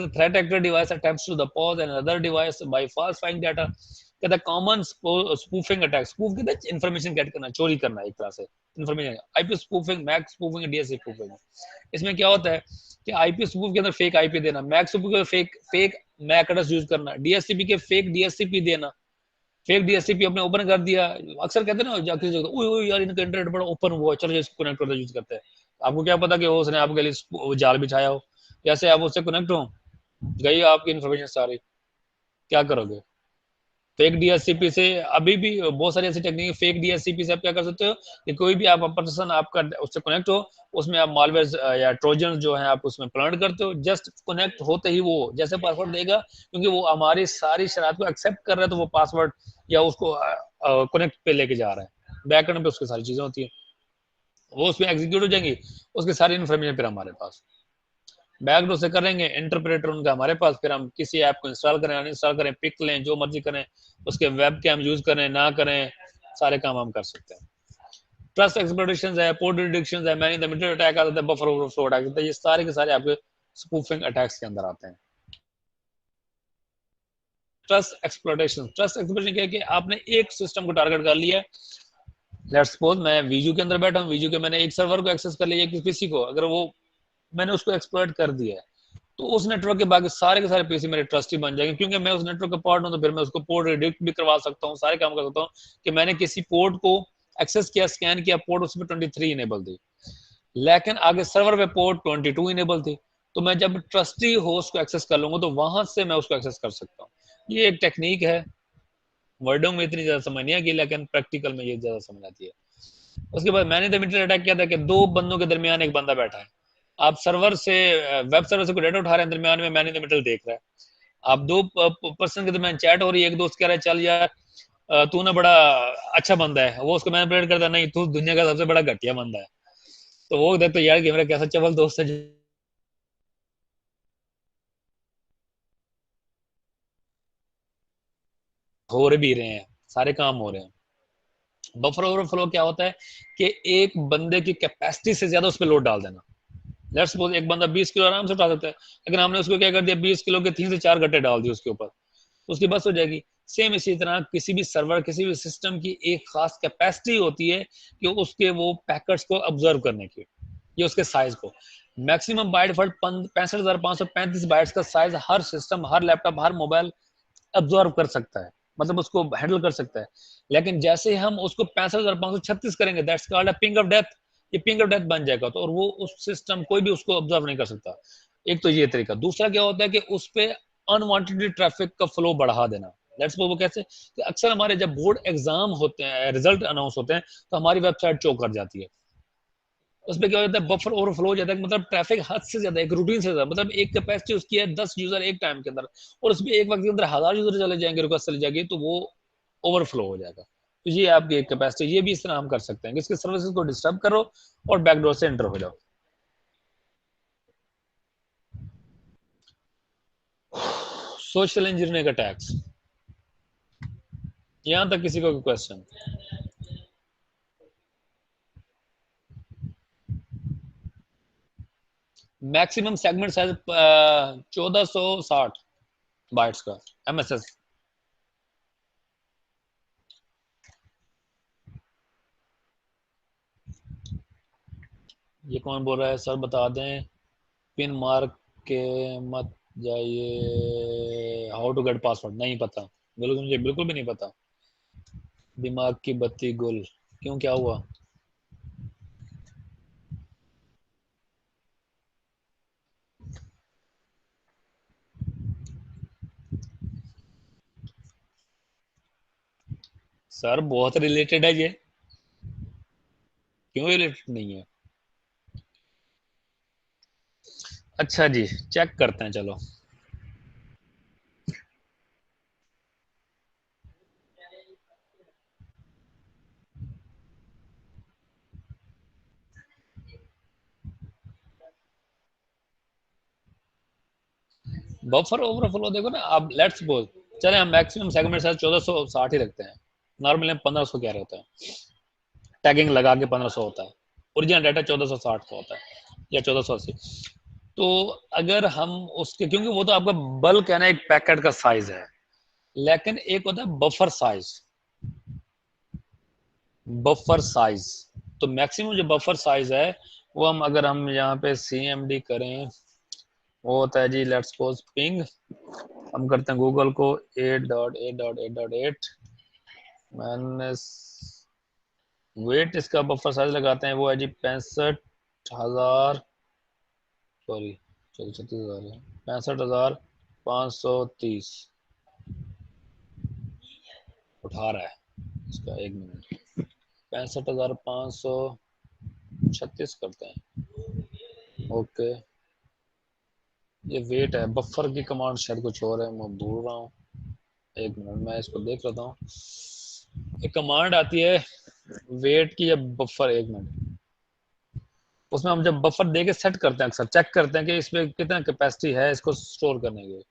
S1: threat actor device attempts to the pose and other device by falsifying data. कहता है कॉमन स्पूफिंग अटैक, स्पूफ कहता है इन्फॉर्मेशन गेट करना, चोरी करना एक तरह से information. IP spoofing, MAC spoofing, DSC spoofing. इसमें क्या होता है कि आईपी स्पूफ के अंदर फेक आईपी देना, मैक स्पूफ के fake fake MAC address use करना, डीएससीपी के फेक डीएससीपी देना। फेक डीएससीपी अपने ओपन कर दिया, अक्सर कहते हैं ना जाके यार इनका इंटरनेट बड़ा ओपन हुआ, चलो इसको कनेक्ट करते यूज करते हैं। आपको क्या पता कि वो उसने आपके लिए जाल बिछाया हो, जैसे आप उससे कनेक्ट हो, गई आपकी इन्फॉर्मेशन सारी, क्या करोगे? फेक डीएससीपी से अभी भी बहुत सारी ऐसी टेक्निक, फेक डीएससीपी से आप क्या कर सकते हो कि कोई भी आप पर्सन आपका उससे कनेक्ट हो, उसमें आप मालवेयर या ट्रोजन जो है आप उसमें प्लांट करते हो, जस्ट कनेक्ट होते ही वो जैसे पासवर्ड देगा, क्योंकि वो हमारी सारी शरारत को एक्सेप्ट कर रहा है, तो वो पासवर्ड या उसको कनेक्ट पे लेके जा रहा है, बैकएंड पे उसकी सारी चीजें होती है, वो उसमें एग्जीक्यूट हो जाएंगी, उसकी सारी इन्फॉर्मेशन फिर हमारे पास। बैकडोर से करेंगे, इंटरप्रेटर उनका हमारे पास, फिर हम किसी ऐप को इंस्टॉल करें, अनइंस्टॉल करें, पिक लें, जो मर्जी करें, उसके वेब कैम यूज करें ना करें, सारे काम हम कर सकते हैं। ट्रस्ट एक्सप्लोरेशन है, पोर्ट रिडिक्शन है, मैनी द मिडल अटैक आता है, बफर ओवरफ्लो अटैक आता है, ये सारे के सारे आपके स्पूफिंग अटैक्स के अंदर आते हैं। ट्रस्ट एक्सप्लोरेशन क्या है कि आपने एक सिस्टम को टारगेट कर लिया है। लेट्स सपोज मैं वीजू के अंदर बैठा हूँ, वीजू के मैंने एक सर्वर को एक्सेस कर लिया किसी को, अगर वो मैंने उसको एक्सप्लोइट कर दिया है, तो उस नेटवर्क के बाकी सारे के सारे पीसी मेरे ट्रस्टी बन जाएंगे, क्योंकि मैं उस नेटवर्क का पार्ट हूं, तो फिर मैं उसको पोर्ट रिडिक्ट भी करवा सकता हूँ, सारे काम कर सकता हूँ कि मैंने किसी पोर्ट को एक्सेस किया, स्कैन किया, पोर्ट उसमें 23 इनेबल थी, लेकिन आगे सर्वर पे पोर्ट 22 इनेबल थी, तो मैं जब ट्रस्टी होस्ट को एक्सेस कर लूंगा तो वहां से मैं उसको एक्सेस कर सकता हूँ। ये एक टेक्निक है, वर्डों में इतनी ज्यादा समझ नहीं आती, लेकिन प्रैक्टिकल में ये ज्यादा समझ आती है। उसके बाद मैंने द मिडल अटैक किया था कि दो बंदों के दरमियान एक बंदा बैठा है, आप सर्वर से वेब सर्वर से कोई डाटा उठा रहे हैं, दरमियान में मैन इन द मिडल देख रहा है, आप दो पर्सन के दरमियान चैट हो रही है, एक दोस्त कह रहा है चल यार तू ना बड़ा अच्छा बंदा है, वो उसको मैनिपुलेट करता है, नहीं तू दुनिया का सबसे बड़ा घटिया बंदा है, तो वो देखते यार कि मेरा कैसा चवल दोस्त है, हो रहे भी रहे हैं, सारे काम हो रहे हैं। बफर ओवरफ्लो क्या होता है कि एक बंदे की कैपेसिटी से ज्यादा उस पर लोड डाल देना। लेट्स सपोज एक बंदा 20 किलो आराम से उठा सकता है, लेकिन हमने उसको क्या कर दिया, 20 किलो के 3 से 4 गट्टे डाल दिए उसके ऊपर, तो उसकी बस हो जाएगी। सेम इसी तरह किसी भी सर्वर, किसी भी सिस्टम की एक खास कैपेसिटी होती है कि उसके वो पैकेट्स को ऑब्जर्व करने की, ये उसके साइज को, मैक्सिमम बाय डिफॉल्ट 65,535 बाइट्स का साइज हर सिस्टम, हर लैपटॉप, हर मोबाइल ऑब्जर्व कर सकता है, मतलब उसको हैंडल कर सकता है। लेकिन जैसे हम उसको 65,536 करेंगे, that's called a ping of death, ये पिंग ऑफ डेथ बन जाएगा, तो और वो उस सिस्टम कोई भी उसको ऑब्जर्व नहीं कर सकता। एक तो ये तरीका, दूसरा क्या होता है कि उस पे अनवांटेड ट्रैफिक का फ्लो बढ़ा देना। लेट्स वो कैसे कि अक्सर हमारे जब बोर्ड एग्जाम होते हैं, रिजल्ट अनाउंस होते हैं, तो हमारी वेबसाइट चोक कर जाती है, उसमें क्या होता है, बफर ओवरफ्लो हो जाता है, मतलब ट्रैफिक हद से ज्यादा, एक रूटीन से ज्यादा, मतलब एक कैपेसिटी उसकी है 10 यूजर एक टाइम के अंदर, और उसमें एक वक्त के अंदर 1000 यूजर चले जाएंगे, रिक्वेस्ट चली जाएगी, तो वो ओवरफ्लो हो जाएगा। तो ये आपकी एक कैपेसिटी, ये भी इस तरह हम कर सकते हैं कि इसके सर्विसेज को डिस्टर्ब करो और बैकडोर से एंटर हो जाओ। सोशल इंजीनियरिंग अटैक्स, यहां तक किसी को question? Maximum segment size 1460 bytes का, एमएसएस। ये कौन बोल रहा है सर, बता दें, पिन मार्क के मत जाइए, हाउ टू गेट पासवर्ड, नहीं पता, बिल्कुल मुझे बिल्कुल भी नहीं पता। दिमाग की बत्ती गुल, क्यों, क्या हुआ? सर बहुत रिलेटेड है ये, क्यों रिलेटेड नहीं है? अच्छा जी, चेक करते हैं, चलो। बफर ओवरफ्लो देखो ना आप, लेट्स सपोज चले हम मैक्सिमम सेगमेंट साइज 1460 ही रखते हैं, नॉर्मली हम 1500 क्या रहता है, टैगिंग लगा के 1500 होता है, ओरिजिनल डाटा 1460 का होता है या 1480। तो अगर हम उसके, क्योंकि वो तो आपका बल्क है ना, एक पैकेट का साइज है, लेकिन एक होता है बफर साइज, बफर साइज। तो मैक्सिमम जो बफर साइज है वो हम, अगर हम यहाँ पे CMD करें, वो होता है जी, लेट्स सपोज पिंग, हम करते हैं गूगल को 8.8.8.8 माइनस वेट, इसका बफर साइज लगाते हैं, वो है जी 65,000, सॉरी 36,000 है, 65,530 उठा रहा है इसका, 1 मिनट, 65,536 करते हैं, ओके। ये वेट है, बफर की कमांड शायद कुछ और है, मैं भूल रहा हूँ, 1 मिनट मैं इसको देख लेता हूँ। एक कमांड आती है वेट की या बफर, 1 मिनट, उसमें हम जब बफर दे के सेट करते हैं, अक्सर चेक करते हैं कि इसमें कितना कैपेसिटी है इसको स्टोर करने की।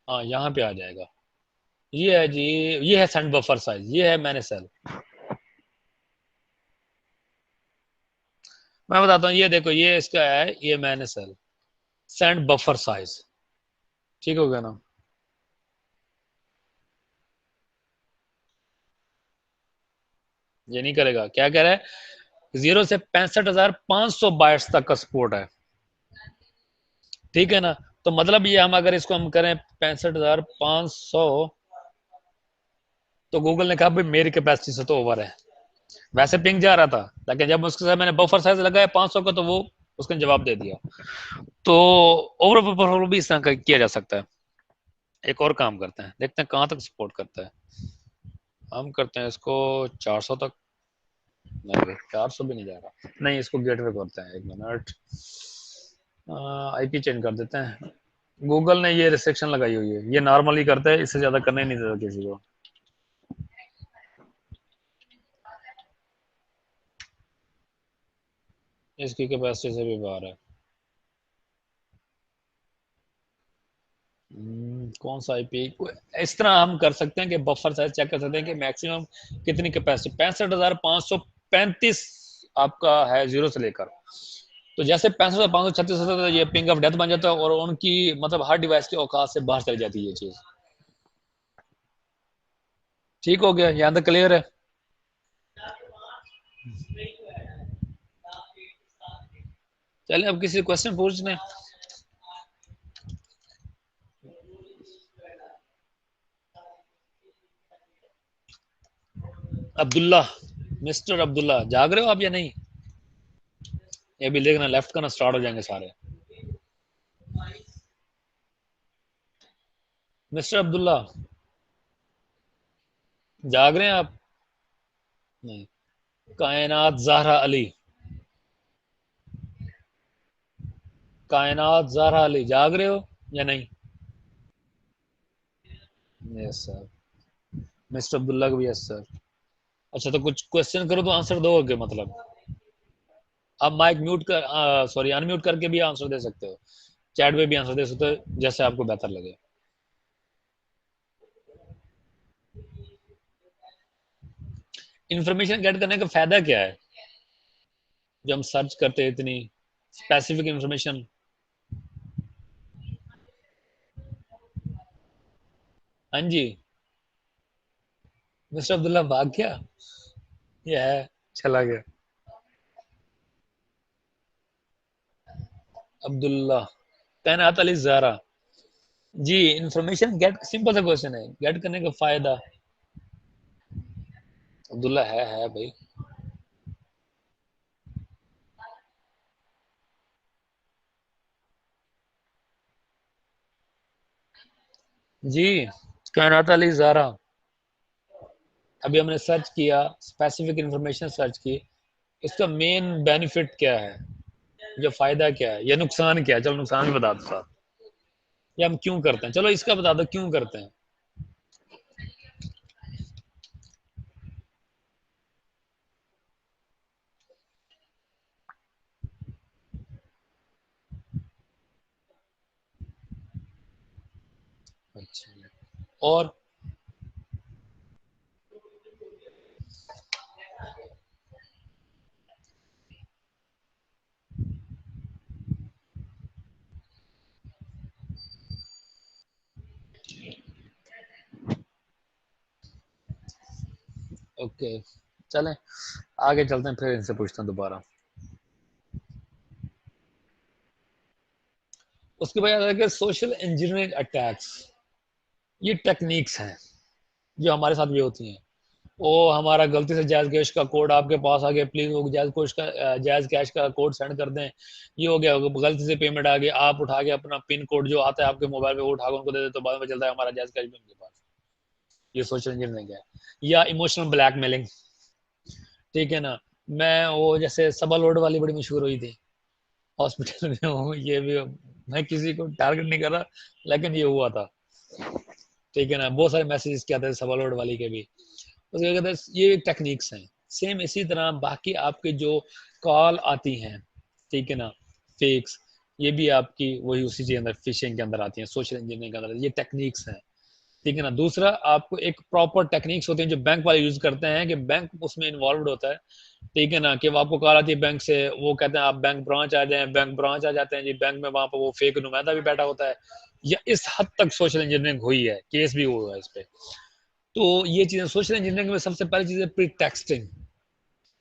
S1: हाँ यहाँ पे आ जाएगा, ये है जी, ये है सेंड बफर साइज, ये है मैंने सेल। मैं बताता हूँ, ये देखो, ये इसका है, ये मैंने सेल सेंड बफर साइज, ठीक हो गया ना। ये नहीं करेगा, क्या कह रहा है, 0 से 65,500 बाइट्स तक का सपोर्ट है, ठीक है ना। तो मतलब ये हम अगर इसको हम करें 65,500, तो गूगल ने कहा भाई मेरी कैपेसिटी से तो ओवर है, वैसे पिंग जा रहा था, लेकिन जब उसके साथ मैंने बफर साइज लगाया 500 का, तो वो उसने जवाब दे दिया। तो ओवर बफर भी इस तरह का किया जा सकता है। एक और काम करते हैं, देखते हैं कहाँ तक सपोर्ट करता है। हम करते हैं इसको 400 तक, नहीं 400 भी नहीं जा रहा, नहीं इसको गेटवे करते हैं, 1 मिनट, IP चेंज कर देते हैं। गूगल ने ये रिस्ट्रिक्शन लगाई हुई है, ये नॉर्मली करता है, इससे ज्यादा करने ही नहीं देता किसी को। इसकी कैपेसिटी से भी बाहर है। कौन सा IP, इस तरह हम कर सकते हैं कि बफर साइज चेक कर सकते हैं कि मैक्सिमम कितनी कैपेसिटी, 65,535 आपका है, 0 से लेकर। तो जैसे 65,536 होता है, ये पिंग ऑफ डेथ बन जाता है, और उनकी मतलब हर डिवाइस की औकात से बाहर चली जाती है ये चीज। ठीक हो गया, यहाँ तक क्लियर है। चलिए अब किसी क्वेश्चन पूछने। अब्दुल्ला, मिस्टर अब्दुल्ला, जाग रहे हो आप या नहीं? ये भी देखना, लेफ्ट करना स्टार्ट हो जाएंगे सारे। मिस्टर अब्दुल्ला, जाग रहे हैं आप? नहीं। कायनात जहरा अली, कायनात जहरा अली, जाग रहे हो या नहीं? Yes sir. मिस्टर अब्दुल्ला को भी यस सर। अच्छा, तो कुछ क्वेश्चन करो तो आंसर दोगे मतलब? आप माइक म्यूट कर, सॉरी अनम्यूट करके भी आंसर दे सकते हो, चैट में भी आंसर दे सकते हो, जैसे आपको बेहतर लगे। इंफॉर्मेशन गेट करने का फायदा क्या है, जो हम सर्च करते हैं इतनी स्पेसिफिक इंफॉर्मेशन? हाँ जी। मिस्टर अब्दुल्ला भाग गया, ये है, चला गया। अब्दुल्ला, कायनात अली जहरा, जी इंफॉर्मेशन गेट, सिंपल सा क्वेश्चन है, गेट करने का फायदा। अब्दुल्ला है भाई। जी, कायनात अली जहरा, अभी हमने सर्च किया, स्पेसिफिक इंफॉर्मेशन सर्च की, इसका मेन बेनिफिट क्या है, जो फायदा क्या है, या नुकसान क्या है? चलो नुकसान भी बता दो साथ, या हम क्यों करते हैं, चलो इसका बता दो क्यों करते हैं। अच्छा, और ओके, चलें आगे चलते हैं, फिर इनसे पूछते हैं दोबारा। उसके बाद आता है कि सोशल इंजीनियरिंग अटैक्स, ये टेक्निक्स हैं जो हमारे साथ भी होती हैं। वो हमारा गलती से जायज कैश का कोड आपके पास आ गया, प्लीज वो जायज कैश का कोड सेंड कर दें, ये हो गया, गलती से पेमेंट आ गई, आप उठा के अपना पिन कोड जो आता है आपके मोबाइल पे वो उठा के उनको दे देते, तो बाद में चलता है हमारा जायज कैश भी उनके पास। ये सोशल इंजीनियरिंग है। या इमोशनल ब्लैकमेलिंग, ठीक है ना। मैं वो जैसे सबा लोड वाली बड़ी मशहूर हुई थी हॉस्पिटल में हूँ, ये भी मैं किसी को टारगेट नहीं कर रहा, लेकिन ये हुआ था, ठीक है ना। बहुत सारे मैसेजेस क्या थे सबा लोड वाली के भी। उसके कहते हैं ये टेक्निक्स हैं। सेम इसी तरह बाकी आपके जो कॉल आती हैं, ठीक है ना, फेक्स, ये भी आपकी वही उसी के अंदर फिशिंग के अंदर आती हैं, सोशल इंजीनियरिंग के अंदर, ये टेक्निक्स हैं, ठीक है ना। दूसरा आपको एक प्रॉपर टेक्निक्स होते हैं जो बैंक वाले यूज करते हैं, कि बैंक उसमें इन्वॉल्व होता है, ठीक है ना, कि वो आपको कॉल आती है बैंक से, वो कहते हैं आप बैंक ब्रांच आ जाएं, बैंक ब्रांच आ जाते हैं जी, बैंक में वहां पर वो फेक नुमाइंदा भी बैठा होता है। या इस हद तक सोशल इंजीनियरिंग हुई है, केस भी हुआ है इस पे। तो ये चीजें सोशल इंजीनियरिंग में सबसे पहली चीज है प्रीटेक्सटिंग।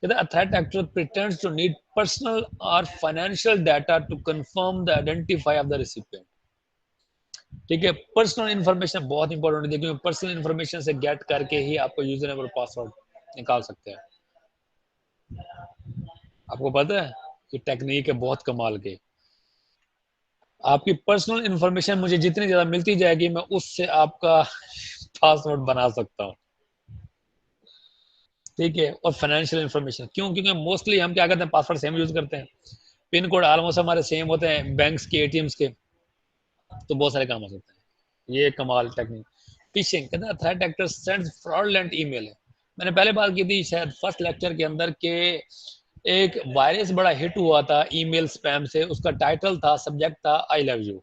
S1: A threat actor pretends to need personal or financial data to confirm the identity of the recipient, ठीक है। पर्सनल इन्फॉर्मेशन बहुत इंपॉर्टेंट है, क्योंकि पर्सनल इन्फॉर्मेशन से गेट करके ही आपको यूजर नेम और पासवर्ड निकाल सकते हैं। आपको पता है कि टेक्निक है बहुत कमाल के। आपकी पर्सनल इन्फॉर्मेशन मुझे जितनी ज्यादा मिलती जाएगी, मैं उससे आपका पासवर्ड बना सकता हूँ, ठीक है। और फाइनेंशियल इन्फॉर्मेशन क्यों, क्योंकि मोस्टली हम क्या करते हैं, पासवर्ड सेम यूज करते हैं, पिन कोड ऑलमोस्ट हमारे सेम होते हैं बैंक्स के, एटीएम्स के, तो बहुत सारे काम हो सकते हैं। ये कमाल टेक्निक। फिशिंग कहते हैं threat actor sends fraudulent email है। मैंने पहले बात की थी शायद फर्स्ट लेक्चर के अंदर के, एक वायरस बड़ा हिट हुआ था ईमेल स्पैम से, उसका टाइटल था, सब्जेक्ट था आई लव यू।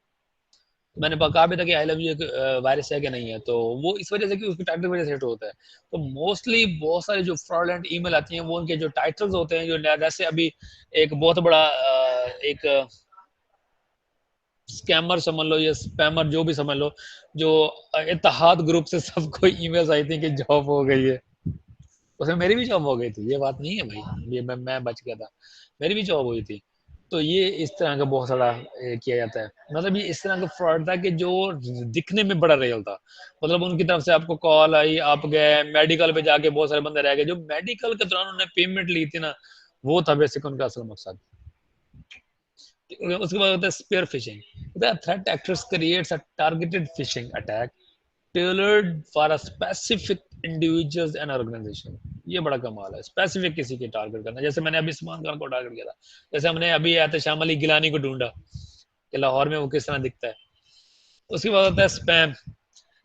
S1: मैंने कहा भी था कि आई लव यू एक वायरस है कि नहीं है, तो वो इस वजह से कि उसके टाइटल की वजह से हिट होता है। तो मोस्टली बहुत सारे जो फ्रॉडलेंट ईमेल आती हैं वो उनके जो टाइटल्स होते हैं, जो जैसे अभी एक बहुत बड़ा एक स्कैमर समझ लो या स्पैमर जो भी समझ लो, जो इत्तेहाद ग्रुप से सबको ईमेल्स आई थी कि जॉब हो गई है, उसमें मेरी भी जॉब हो गई थी, ये बात नहीं है भाई, ये मैं बच गया था, मेरी भी जॉब हुई थी। तो ये इस तरह का बहुत सारा किया जाता है, मतलब ये इस तरह का फ्रॉड था कि जो दिखने में बड़ा रियल था। मतलब उनकी तरफ से आपको कॉल आई, आप गए मेडिकल पे, जाके बहुत सारे बंदे रह गए, जो मेडिकल के दौरान उन्होंने पेमेंट ली थी ना, वो था बेसिक उनका असल मकसद। उसके बाद होता है spear phishing. The threat actors creates a targeted phishing attack tailored for a specific individuals and organization। ये बड़ा कमाल है, स्पेसिफिक किसी के टारगेट करना। जैसे मैंने अभी सलमान खान को टारगेट किया था, जैसे हमने अभी एहतशाम अली गिलानी को ढूंढा कि लाहौर में वो किस तरह दिखता है। उसके बाद होता है स्पैम,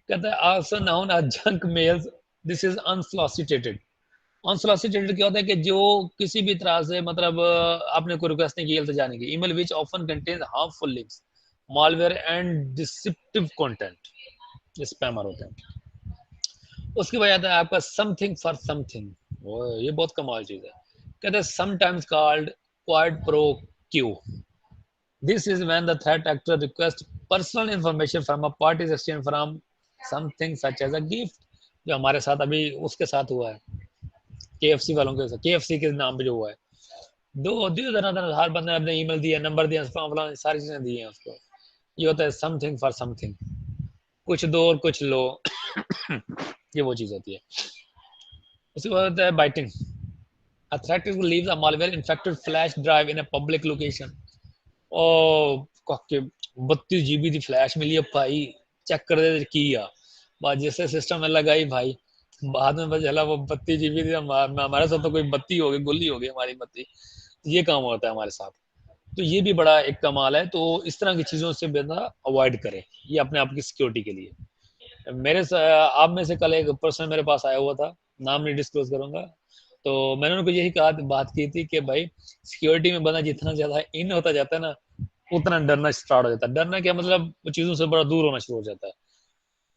S1: कहता है also known as junk mails, this is unsolicited. Unsolicited क्या होता है कि जो किसी भी तरह से मतलब आपने कोई रिक्वेस्ट नहीं की इल्तिजा नहीं की, email which often contains harmful links, malware and deceptive content, ये स्पैमर होते हैं। उसके बाद आता है आपका समथिंग फॉर समथिंग, ये बहुत कमाल चीज है। कहते हैं sometimes called quid pro quo, this is when the threat actor request personal information from a party exchange from something such as a gift, जो हमारे साथ अभी उसके साथ हुआ है, केएफसी वालों के साथ, केएफसी के नाम पे जो हुआ है। दो दियो धनाधन, हर बंदे ने अपने ईमेल दिया, नंबर दिया, सारी चीजें दी हैं उसको। ये होता है समथिंग फॉर समथिंग, कुछ दो और कुछ लो। ये वो चीज होती है। उसके बाद होता है biting, a threat is to leave a malware infected flash drive in a public location। ओ काके 32 GB की फ्लैश मिली है भाई, चेक कर दे की या बात, जैसे सिस्टम में लगाई भाई, बाद में पता चला वो 32 GB थी, हमारे साथ तो कोई बत्ती हो गई, गुल्ली हो गई हमारी बत्ती। ये काम होता है हमारे साथ। तो ये भी बड़ा एक कमाल है, तो इस तरह की चीजों से बंदा अवॉइड करे, ये अपने आप की सिक्योरिटी के लिए। आप में से कल एक पर्सन मेरे पास आया हुआ था, नाम नहीं डिस्क्लोज करूंगा, तो मैंने उनको यही कहा, बात की थी कि भाई सिक्योरिटी में बंदा जितना ज्यादा इन होता जाता है ना, उतना डरना स्टार्ट हो जाता है। डरना क्या मतलब, चीजों से बड़ा दूर होना शुरू हो जाता है।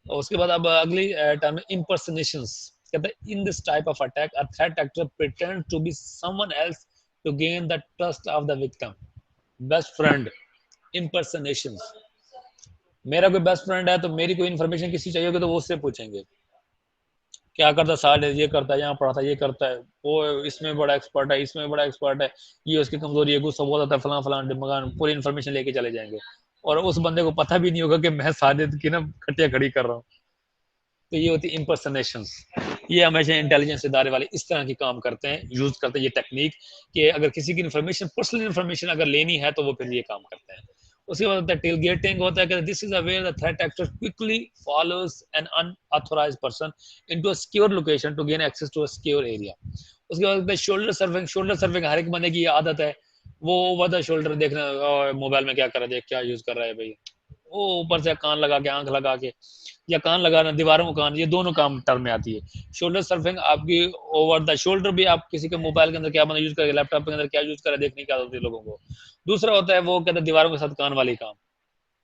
S1: और उसके बाद अब अगली टर्म impersonations, कहते हैं in this type of attack a threat actor pretend to be someone else to gain the trust of the victim. Best friend, impersonations, मेरा कोई बेस्ट फ्रेंड है तो मेरी कोई इन्फॉर्मेशन किसी चाहिए होगी तो वो उससे पूछेंगे, क्या करता, सारे ये करता है, यहाँ पढ़ा था, ये करता है, वो इसमें बड़ा एक्सपर्ट है, इसमें बड़ा एक्सपर्ट है, ये उसकी कमजोरी है, गुस्सा बहुत आता है, फलां फलां मकान, पूरी इन्फॉर्मेशन लेके चले जाएंगे, और उस बंदे को पता भी नहीं होगा कि मैं साजिद की ना खटिया खड़ी कर रहा हूँ। तो ये होती है इम्पर्सनेशन। ये हमेशा इंटेलिजेंस इदारे वाले इस तरह की काम करते हैं, यूज करते हैं ये टेक्निक, कि अगर किसी की इन्फॉर्मेशन, पर्सनल इन्फॉर्मेशन अगर लेनी है तो वो फिर ये काम करते हैं। उसके बाद होता है टेलगेटिंग, होता है कि this is a where the threat actor quickly follows an unauthorized person into a secure location to gain access to a secure area. उसके बाद होता है शोल्डर सर्विंग। शोल्डर सर्विंग हर एक बंदे की आदत है, वो ओवर द शोल्डर देखना, मोबाइल में क्या कर रहा है, देख क्या यूज कर रहा है भाई, वो ऊपर से कान लगा के, आंख लगा के, या कान लगाना, दीवारों में कान, ये दोनों काम टर्म में आती है। शोल्डर सर्फिंग आपकी ओवर द शोल्डर भी, आप किसी के मोबाइल के अंदर क्या बंदा यूज करे, लैपटॉप के अंदर क्या यूज करे, देखने की आदत होती है लोगों को। दूसरा होता है वो कहते हैं दीवारों के साथ कान वाली काम,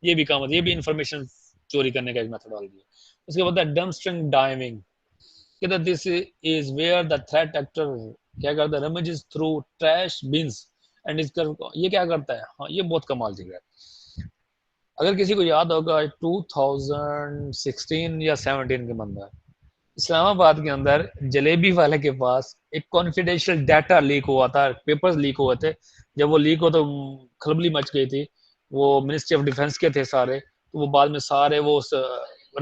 S1: ये भी काम होता है, ये भी इंफॉर्मेशन चोरी करने का एक मेथोडोलॉजी है। उसके बाद डम स्ट्रिंग डाइविंग, कहते हैं this is where the threat actor क्या करता है, rummages through trash bins and is कर, ये क्या करता है, हाँ ये बहुत कमाल चीज है। अगर किसी को याद होगा 2016 या 17 के अंदर इस्लामाबाद के अंदर जलेबी वाले के पास एक कॉन्फिडेंशियल डाटा लीक हुआ था, पेपर्स लीक हुए थे। जब वो लीक हो तो खलबली मच गई थी, वो मिनिस्ट्री ऑफ डिफेंस के थे सारे, तो वो बाद में सारे वो उस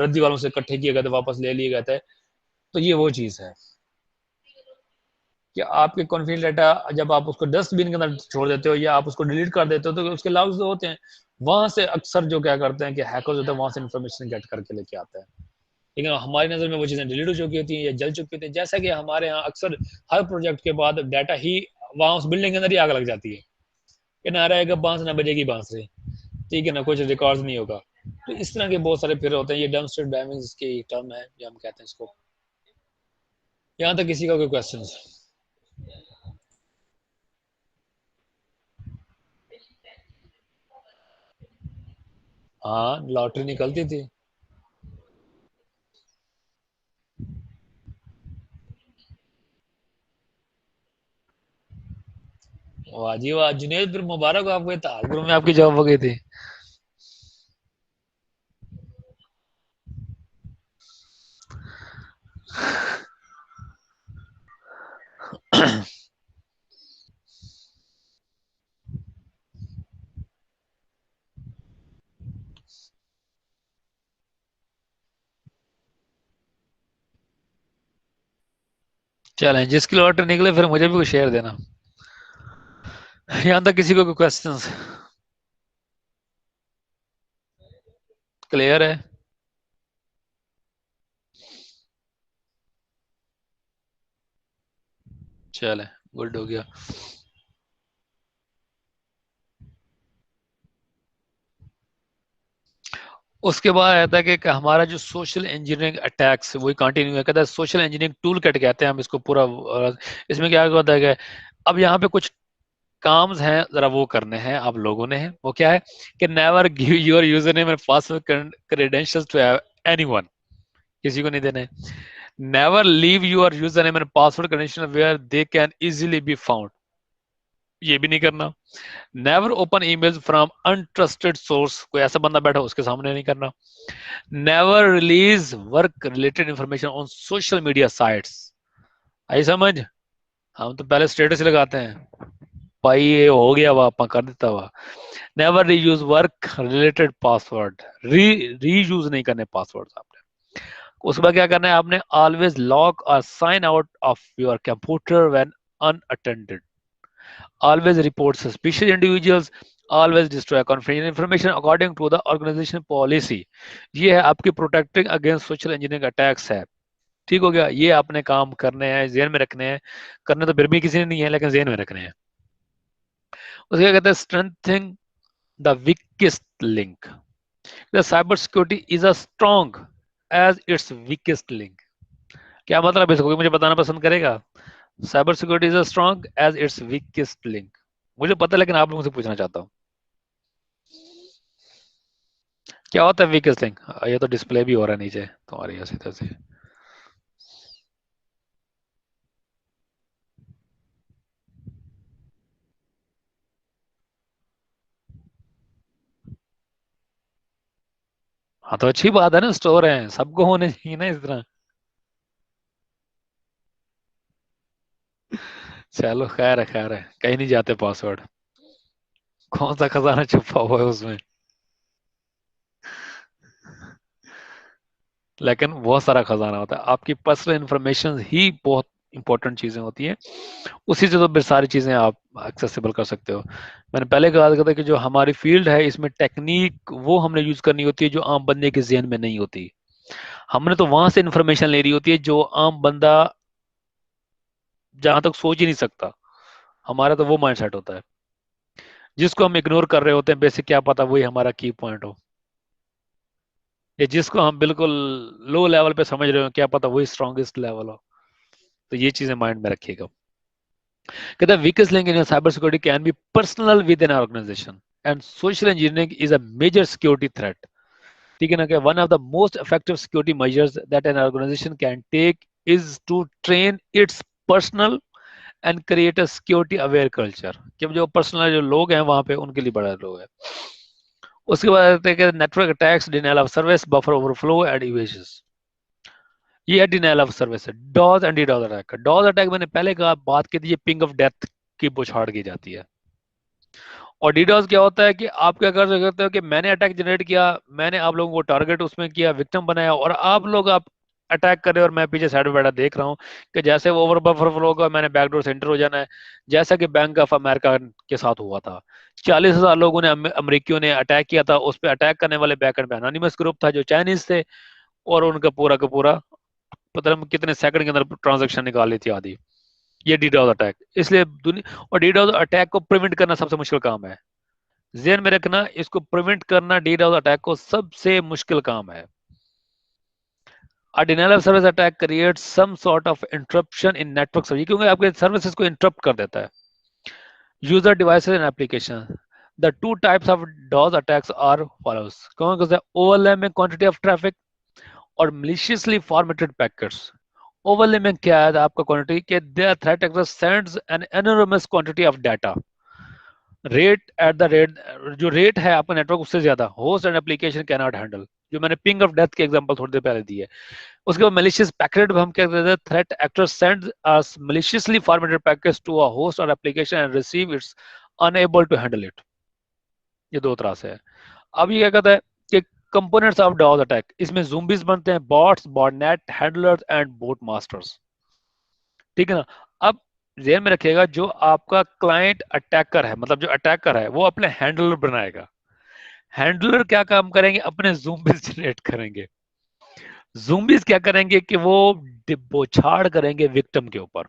S1: रद्दी वालों से इकट्ठे किए गए थे, वापस ले लिए गए थे। तो ये वो चीज़ है कि आपके कॉन्फिडेंशियल डाटा जब आप उसको डस्टबिन के अंदर छोड़ देते हो या आप उसको डिलीट कर देते हो, तो उसके लॉग्स जो होते हैं वहां से अक्सर जो क्या करते हैं कि हैकर्स होते हैं, वहां से इन्फॉर्मेशन गेट करके लेके आते हैं। लेकिन हमारी नज़र में वो चीज़ें डिलीट हो चुकी होती हैं या जल चुकी होती हैं, जैसा कि हमारे यहाँ अक्सर हर प्रोजेक्ट के बाद डाटा ही वहाँ उस बिल्डिंग के अंदर ही आग लग जाती है कि ना रहेगा बांस, ना बजेगी बांसुरी, ठीक है ना, कुछ रिकॉर्ड नहीं होगा। तो इस तरह के बहुत सारे फिर होते हैं, ये डम्पस्टर डैमेज की टर्म है जो हम कहते हैं इसको। यहाँ तक किसी का कोई क्वेश्चन? हाँ, लॉटरी निकलती थी। वाह जी वाह, जुनेद फिर मुबारक हो आपको, ताजपुर में आपकी जॉब हो गई थी। चलें, जिसकी लॉटरी निकले फिर मुझे भी कुछ शेयर देना। यहाँ तक किसी को कोई क्वेश्चन? क्लियर है? चले, गुड हो गया। उसके बाद आता है कि हमारा जो सोशल इंजीनियरिंग अटैक्स वही कंटिन्यू है, कहता है सोशल इंजीनियरिंग टूल किट कहते हैं हम इसको पूरा। इसमें क्या होता है कि अब यहाँ पे कुछ काम्स हैं जरा वो करने हैं आप लोगों ने, हैं वो क्या है कि never give your user name and password credentials to anyone, किसी को नहीं देने। Never leave your user name and password credential where they can easily be found, ये भी नहीं करना। Never open emails from untrusted source, कोई ऐसा बंदा बैठा उसके सामने नहीं करना। Never release work related information on social media sites, आई समझ? हम तो पहले स्टेटस लगाते हैं भाई ये हो गया वह आप कर देता हुआ। Never reuse work related password, reuse नहीं करने पासवर्ड आपने। उसके बाद क्या करना है आपने, ऑलवेज लॉग और sign out of your computer when unattended, always report suspicious individuals, always destroy confidential information according to the organization policy। ये है आपकी protecting against social engineering attacks है। ठीक हो गया, ये आपने काम करने हैं, जेन में रखने हैं, करने तो फिर भी किसी ने नहीं है लेकिन जेन में रखने हैं। उसके क्या कहते हैं, strengthening the weakest link, the cyber security is a strong as it's weakest link. क्या मतलब इसको, कोई मुझे बताना पसंद करेगा? Cyber security is a strong as it's weakest link, मुझे पता है लेकिन आप लोगों से पूछना चाहता हूँ क्या होता है वीकेस्ट लिंक। ये तो डिस्प्ले भी हो रहा है नीचे तुम्हारी ऐसी तैसे। हाँ तो अच्छी बात है ना, स्टोर है, सबको होने चाहिए ना इस तरह। चलो खैर है, कहीं नहीं जाते पासवर्ड। कौन सा खजाना छुपा हुआ है उसमें? लेकिन बहुत सारा खजाना होता है, आपकी पर्सनल इंफॉर्मेशन ही बहुत इंपॉर्टेंट चीजें होती हैं। उसी से तो फिर सारी चीजें आप एक्सेसिबल कर सकते हो। मैंने पहले कहा था कि जो हमारी फील्ड है इसमें टेक्निक वो हमने यूज करनी होती है जो आम बंदे के जहन में नहीं होती। हमने तो वहां से इंफॉर्मेशन ले रही होती है जो आम बंदा जहां तक सोच ही नहीं सकता। हमारा तो वो माइंडसेट होता है जिसको हम इग्नोर कर रहे होते हैं, बेसिक क्या पता वही हमारा की पॉइंट हो। या जिसको हम बिल्कुल लो लेवल पे समझ रहे हो, क्या पता वही स्ट्रॉन्गेस्ट लेवल हो। तो ये चीजें माइंड में रखिएगा। कहता है weakest link in your cyber security can be personal within an organization and social engineering is a major security threat। ठीक है ना, कि one of the most effective security measures that an organization can take is to train its personnel and create a security aware culture। कि जो personal जो लोग हैं वहां पे उनके लिए बड़ा लोग है। उसके बाद आते हैं network attacks, denial of service, buffer overflow and evasions. ये है डिनाइल ऑफ सर्विस है, DoS and DDoS attack. DoS attack मैंने पहले कहा, बात की थी, ये पिंग ऑफ डेथ की बौछार की जाती है। और डीडॉस क्या होता है कि आप क्या कर सकते हो कि मैंने अटैक जनरेट किया, मैंने आप लोगों को टारगेट उसमें किया, विक्टिम बनाया, और आप अटैक कर रहे हो और मैं पीछे साइड में बैठा देख रहा हूँ कि जैसे वो ओवर बफर फ्लो का मैंने बैकडोर से एंटर हो जाना है। जैसा कि बैंक ऑफ अमेरिका के साथ हुआ था, 40,000 लोगों ने अमरीकियों ने अटैक किया था। उस पर अटैक करने वाले बैकएंड पे अनोनिमस ग्रुप था जो चाइनीज थे, और उनका पूरा का पूरा पता नहीं कितने सेकंड के अंदर ट्रांजेक्शन निकाल ली थी आधी। ये डीडॉस अटैक, इसलिए दुनिया और डीडॉस अटैक को प्रिवेंट करना सबसे मुश्किल काम है। ध्यान में रखना, इसको प्रिवेंट करना डीडॉस अटैक को सबसे मुश्किल काम है। A denial of service attack creates some sort of interruption in network service, क्योंकि आपके सर्विसेज को इंटरप्ट कर देता है। User devices and application. The two types of DoS attacks are follows. कौन कौन सा? ओवरलैपिंग क्वांटिटी ऑफ ट्रैफिक और maliciously formatted packets। ओवरलैपिंग क्या है आपका क्वांटिटी के their threat actor sends an enormous quantity of data rate at the rate, जो rate है आपका नेटवर्क उससे ज्यादा host and application can not handle. जो मैंने पिंग ऑफ डेथ के एग्जांपल थोड़ी देर पहले दी है। उसके बाद मलिशियस पैकेट हम क्या कहते हैं, threat actor sends us maliciously formatted package to a host or application and receive it's unable to handle it. ये दो तरह से है। अब ये क्या कहता है कि कंपोनेंट्स ऑफ डॉस अटैक, इसमें ज़ूम्बीज बनते हैं, bots, botnet, handlers and boat masters. ठीक है ना। अब ध्यान में रखिएगा, जो आपका क्लाइंट अटैकर है, मतलब जो अटैकर है वो अपने हैंडलर बनाएगा। हैंडलर क्या काम करेंगे? अपने ज़ूम्बीज जनरेट करेंगे। ज़ूम्बीज क्या करेंगे कि वो बौछार करेंगे विक्टिम के ऊपर।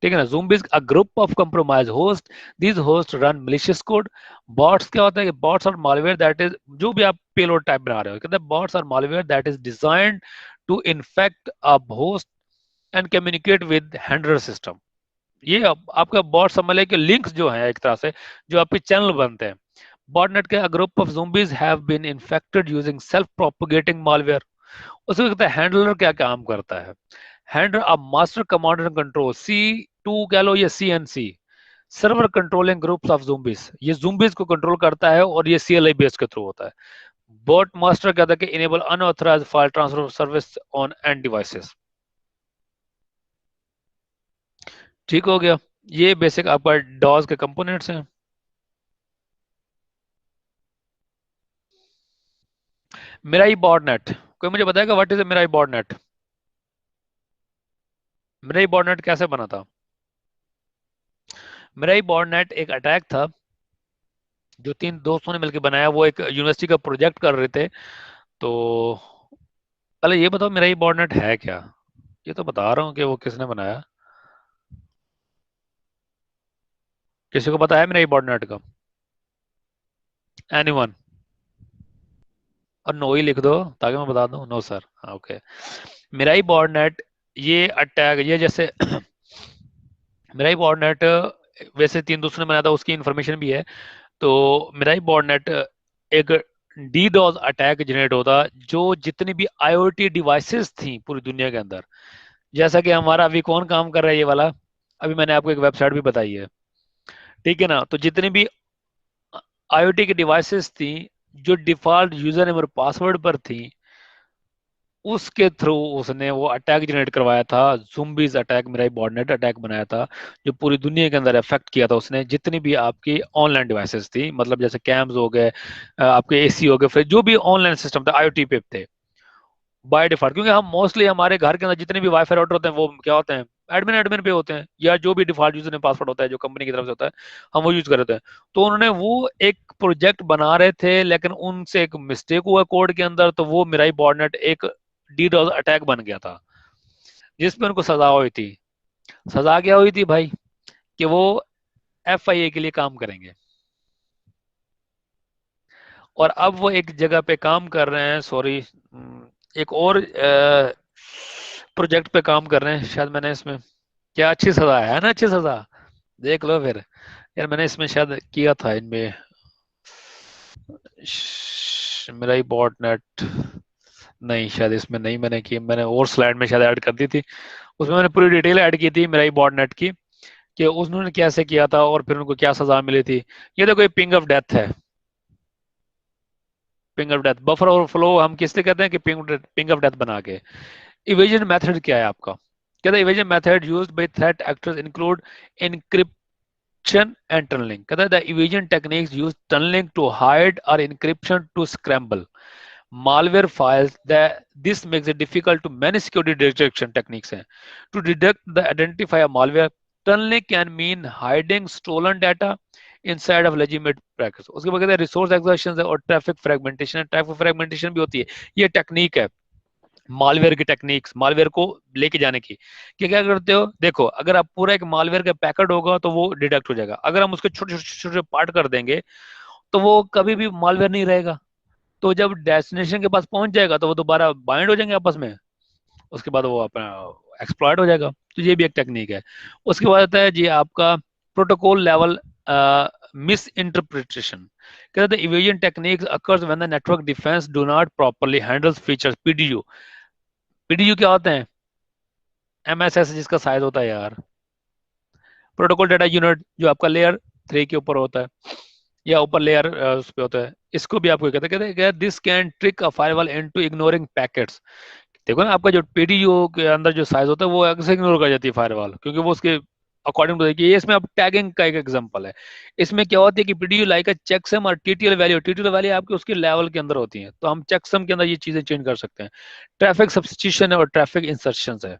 S1: ठीक है ना। Zombies a group of compromise host, these host run malicious कोड। बॉट्स क्या होता है कि bots are malware that is, जो भी आप पेलोड टाइप बना रहे हो, कहते हैं bots are malware that is designed to infect a host and communicate with handler system. ये आपका बॉट समझ लें कि लिंक्स जो है एक तरह से जो आपके चैनल बनते हैं। बॉटनेट के group of zombies have been infected using self propagating malware. उसमें कहता है हैंडलर क्या काम करता है। Handler a master command and control, C2 कह लो या CNC, server controlling groups of zombies। ये zombies को कंट्रोल करता है और ये CLI बेस के थ्रू होता है। बॉट मास्टर कहता है कि enable unauthorized file transfer service on end devices. ठीक हो गया। ये बेसिक आपका डॉस के कंपोनेंट्स हैं। मिराई बॉटनेट, कोई मुझे बताएगा what is a Mirai botnet? Mirai botnet कैसे बना था? मिराई बॉटनेट एक अटैक था जो तीन दोस्तों ने मिलकर बनाया। वो एक यूनिवर्सिटी का प्रोजेक्ट कर रहे थे। तो पहले ये बताओ मिराई बॉटनेट है क्या? ये तो बता रहा हूँ कि वो किसने बनाया। किसी को पता है मिराई बॉटनेट का? एनीवन? और नो ही लिख दो ताकि मैं बता दूं। No sir. हाँ, ओके। मिराई बॉटनेट, ये अटैक, ये जैसे मिराई बॉटनेट वैसे तीन दोस्तों ने बनाया था, उसकी इंफॉर्मेशन भी है। तो मिराई बॉटनेट एक डीडॉस अटैक जनरेट होता जो जितनी भी आईओटी डिवाइसेस थी पूरी दुनिया के अंदर, जैसा कि हमारा अभी कौन काम कर रहा है ये वाला, अभी मैंने आपको एक वेबसाइट भी बताई है। ठीक है ना। तो जितनी भी आईओटी की डिवाइसेस थी जो डिफॉल्ट यूजर नेम और पासवर्ड पर थी, उसके थ्रू उसने वो अटैक जनरेट करवाया था, ज़ुम्बीज अटैक, मिराई बॉटनेट अटैक बनाया था, जो पूरी दुनिया के अंदर इफेक्ट किया था उसने, जितनी भी आपकी ऑनलाइन डिवाइसेस थी, मतलब जैसे कैम्स हो गए, आपके एसी हो गए, फिर जो भी ऑनलाइन सिस्टम था आईओटी पे थे बाय डिफॉल्ट, क्योंकि हम मोस्टली हमारे घर के अंदर जितने भी वाईफाई राउटर होते हैं वो क्या होते हैं, एडमिन एडमिन पे होते हैं, या जो भी डिफॉल्ट यूजर पासवर्ड होता है जो कंपनी की तरफ से होता है, हम वो यूज कर रहे थे। तो उन्होंने वो एक प्रोजेक्ट बना रहे थे, लेकिन उनसे एक मिस्टेक हुआ कोड के अंदर, तो वो मिराई बॉटनेट एक डीडोस अटैक बन गया था, जिसमें उनको सजा हुई थी। सजा क्या हुई थी भाई, कि वो एफआईए के लिए काम करेंगे, और अब वो एक जगह पे काम कर रहे हैं, सॉरी, एक और प्रोजेक्ट पे काम कर रहे हैं शायद, मैंने इसमें क्या अच्छी सजा है ना, अच्छी सजा, देख लो फिर। यार मैंने इसमें शायद किया था इनमें, मेरा ही बॉट नेट, नहीं शायद इसमें नहीं मैंने की, मैंने और स्लाइड में शायद ऐड कर दी थी, उसमें मैंने पूरी डिटेल ऐड की थी मेरा ही बॉट नेट की, कि उन्होंने कैसे किया था और फिर उनको क्या सजा मिली थी। ये देखो, ये पिंग ऑफ डेथ है, ping of death, buffer overflow हम किससे कहते हैं, कि पिंग ऑफ डेथ बना के। इवेजन मेथड क्या है आपका, कहता है evasion method used by threat actors include encryption and tunneling, कहता है the evasion techniques use tunneling to hide or encryption to scramble malware files, that this makes it difficult to many security detection techniques हैं to detect the identify a malware। tunneling can mean hiding stolen data inside of legitimate practice। उसके बाद कहते हैं resource exertion और traffic fragmentation, traffic fragmentation भी होती है, ये टेक्निक है मालवेयर की, टेक्निक्स मालवेयर को लेके जाने की, कि क्या करते हो, देखो अगर आप पूरा एक मालवेयर का पैकेट होगा तो वो डिटेक्ट हो जाएगा, अगर हम उसके छोटे छोटे छोटे पार्ट कर देंगे तो वो कभी भी मालवेयर नहीं रहेगा, तो जब डेस्टिनेशन के पास पहुंच जाएगा तो वो दोबारा बाइंड हो जाएंगे आपस में, उसके बाद वो अपना एक्सप्लॉइट हो जाएगा। तो ये भी एक टेक्निक है। उसके बाद आता है जी आपका प्रोटोकॉल लेवल मिस इंटरप्रिटेशन, कहते हैं evasion techniques occurs when the network defence do not properly handles features PDU. PDU क्या होते हैं, एमएसएस जिसका साइज होता है यार, प्रोटोकॉल डाटा यूनिट, जो आपका लेयर 3 के ऊपर होता है, या ऊपर लेयर उस पे होता है, इसको भी आपको कहते हैं this can trick a firewall into ignoring packets. देखो ना, आपका जो पीडीयू के अंदर जो साइज होता है वो अक्सर इग्नोर कर जाती है फायरवॉल, क्योंकि वो उसके अकॉर्डिंग टू देखिए, ये इसमें अब टैगिंग का एक एग्जांपल है। इसमें क्या होती है कि पीडीयू लाइक अ चेकसम और टीटीएल वैल्यू आपके उसके लेवल के अंदर होती है, तो हम चेकसम के अंदर ये चीजें चेंज कर सकते हैं। ट्रैफिक सब्स्टिट्यूशन है और ट्रैफिक इंसर्शन है।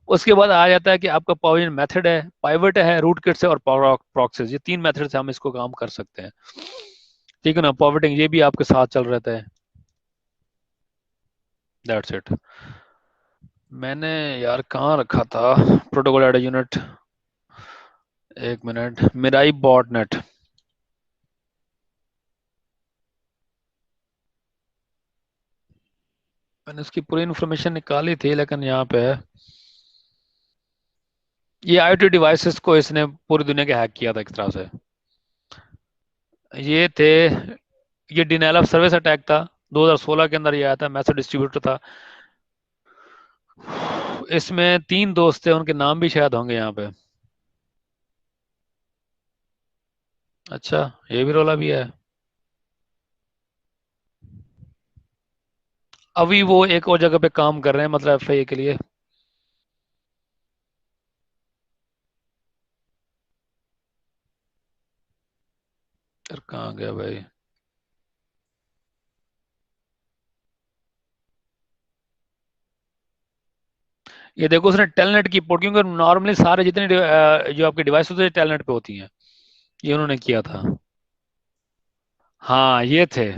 S1: उसके बाद आ जाता है कि आपका पाइवट मेथड है, पाइवट है, रूट किट्स है और प्रॉक्सीज, ये तीन मेथड से हम इसको काम कर सकते हैं। ठीक है ना, पाइवटिंग ये भी आपके साथ चल रहता है। That's it. मैंने यार कहाँ रखा था प्रोटोकॉल डाटा यूनिट, एक मिनट, मिराई बॉट नेट, मैंने उसकी पूरी इन्फॉर्मेशन निकाली थी, लेकिन यहाँ पे है, ये आईओटी डिवाइसेस को इसने पूरी दुनिया के हैक किया था एक तरह से। ये थे, ये डिनाइल ऑफ सर्विस अटैक था, 2016 के अंदर ये आया था, मैसेज डिस्ट्रीब्यूटर था। इसमें 3 दोस्त थे, उनके नाम भी शायद होंगे यहाँ पे। अच्छा, ये भी रोला भी है। अभी वो एक और जगह पे काम कर रहे हैं, मतलब एफआईए के लिए। फिर कहाँ गया भाई, ये देखो उसने टेलनेट की पोर्ट, क्योंकि नॉर्मली सारे जितने जो आपके डिवाइस होते हैं टेलनेट पे होती हैं, ये उन्होंने किया था। हाँ ये थे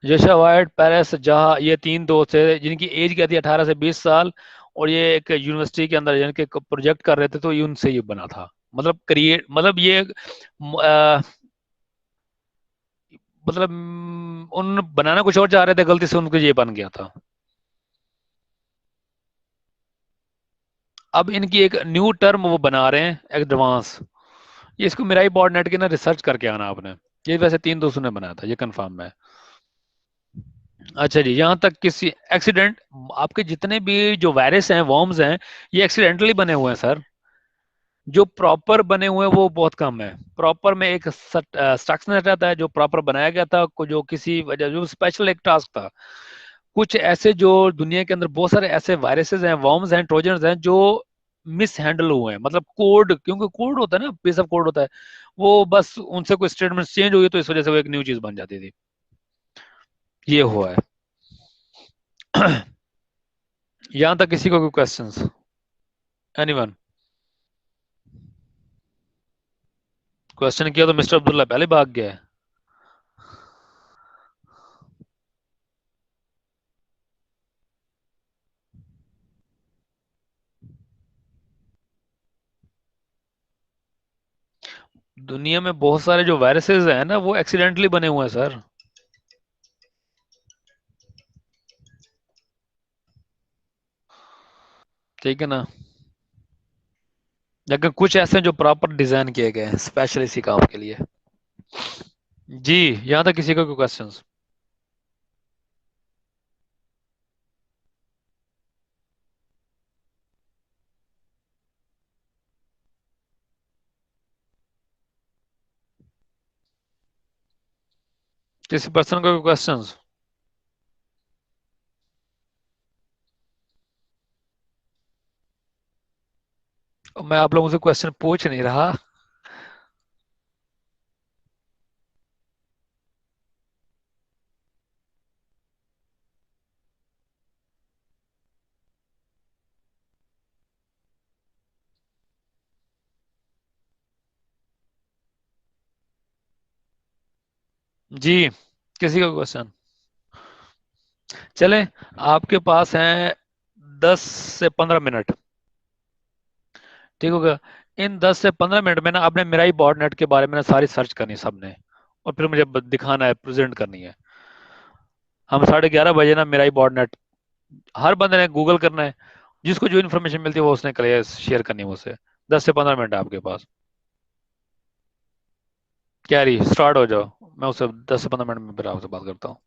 S1: जोशा वाइट, पेरेस, जहा, ये 3 दोस्त थे जिनकी एज क्या थी, 18 से 20 साल, और ये एक यूनिवर्सिटी के अंदर जिनके प्रोजेक्ट कर रहे थे, तो ये उनसे ये बना था, मतलब क्रिएट, मतलब ये मतलब उन बनाना कुछ और चाह रहे थे, गलती से उनको ये बन गया था। अब इनकी एक न्यू टर्म वो बना रहे हैं, एडवांस, ये इसको मिराई बॉट नेट के ना रिसर्च करके आना आपने। ये वैसे 3 दोस्तों ने बनाया था, ये कंफर्म है। अच्छा जी, यहाँ तक किसी एक्सीडेंट, आपके जितने भी जो वायरस हैं, वर्म्स हैं, ये एक्सीडेंटली बने हुए हैं सर। जो प्रॉपर बने हुए हैं वो बहुत कम है। प्रॉपर में एक स्ट्रक्चर रहता है जो प्रॉपर बनाया गया था, जो किसी वजह, जो स्पेशल एक टास्क था, कुछ ऐसे जो दुनिया के अंदर बहुत सारे ऐसे वायरसेस हैं, वर्म्स हैं, ट्रोजन्स हैं जो मिस हैंडल हुए हैं, मतलब कोड, क्योंकि कोड होता है ना, पीस ऑफ कोड होता है, वो बस उनसे कोई स्टेटमेंट चेंज हुई तो इस वजह से वो एक न्यू चीज बन जाती थी। ये हुआ है। यहां तक किसी को कोई क्वेश्चंस? एनीवन? क्वेश्चन किया तो मिस्टर अब्दुल्ला पहले भाग गया है। दुनिया में बहुत सारे जो वायरसेस हैं ना वो एक्सीडेंटली बने हुए हैं सर। ठीक है ना? लेकिन कुछ ऐसे हैं जो प्रॉपर डिजाइन किए गए हैं स्पेशल इसी काम के लिए। जी। यहाँ तक किसी का कोई क्वेश्चंस? किसी पर्सन का कोई क्वेश्चंस? मैं आप लोगों से क्वेश्चन पूछ नहीं रहा। जी। किसी का क्वेश्चन? चलें। आपके पास है 10 से 15 मिनट। ठीक होगा? इन 10 से 15 मिनट में ना आपने मेरा ही बॉट नेट के बारे में ना सारी सर्च करनी है सबने, और फिर मुझे दिखाना है, प्रेजेंट करनी है। हम 11:30 बजे ना मेरा ही बॉट नेट हर बंदे ने गूगल करना है, जिसको जो इन्फॉर्मेशन मिलती है वो उसने कर शेयर करनी है मुझसे। 10 से 15 मिनट है आपके पास। कैरी स्टार्ट हो जाओ। मैं उससे 10 से 15 मिनट में फिर आपसे बात करता हूँ।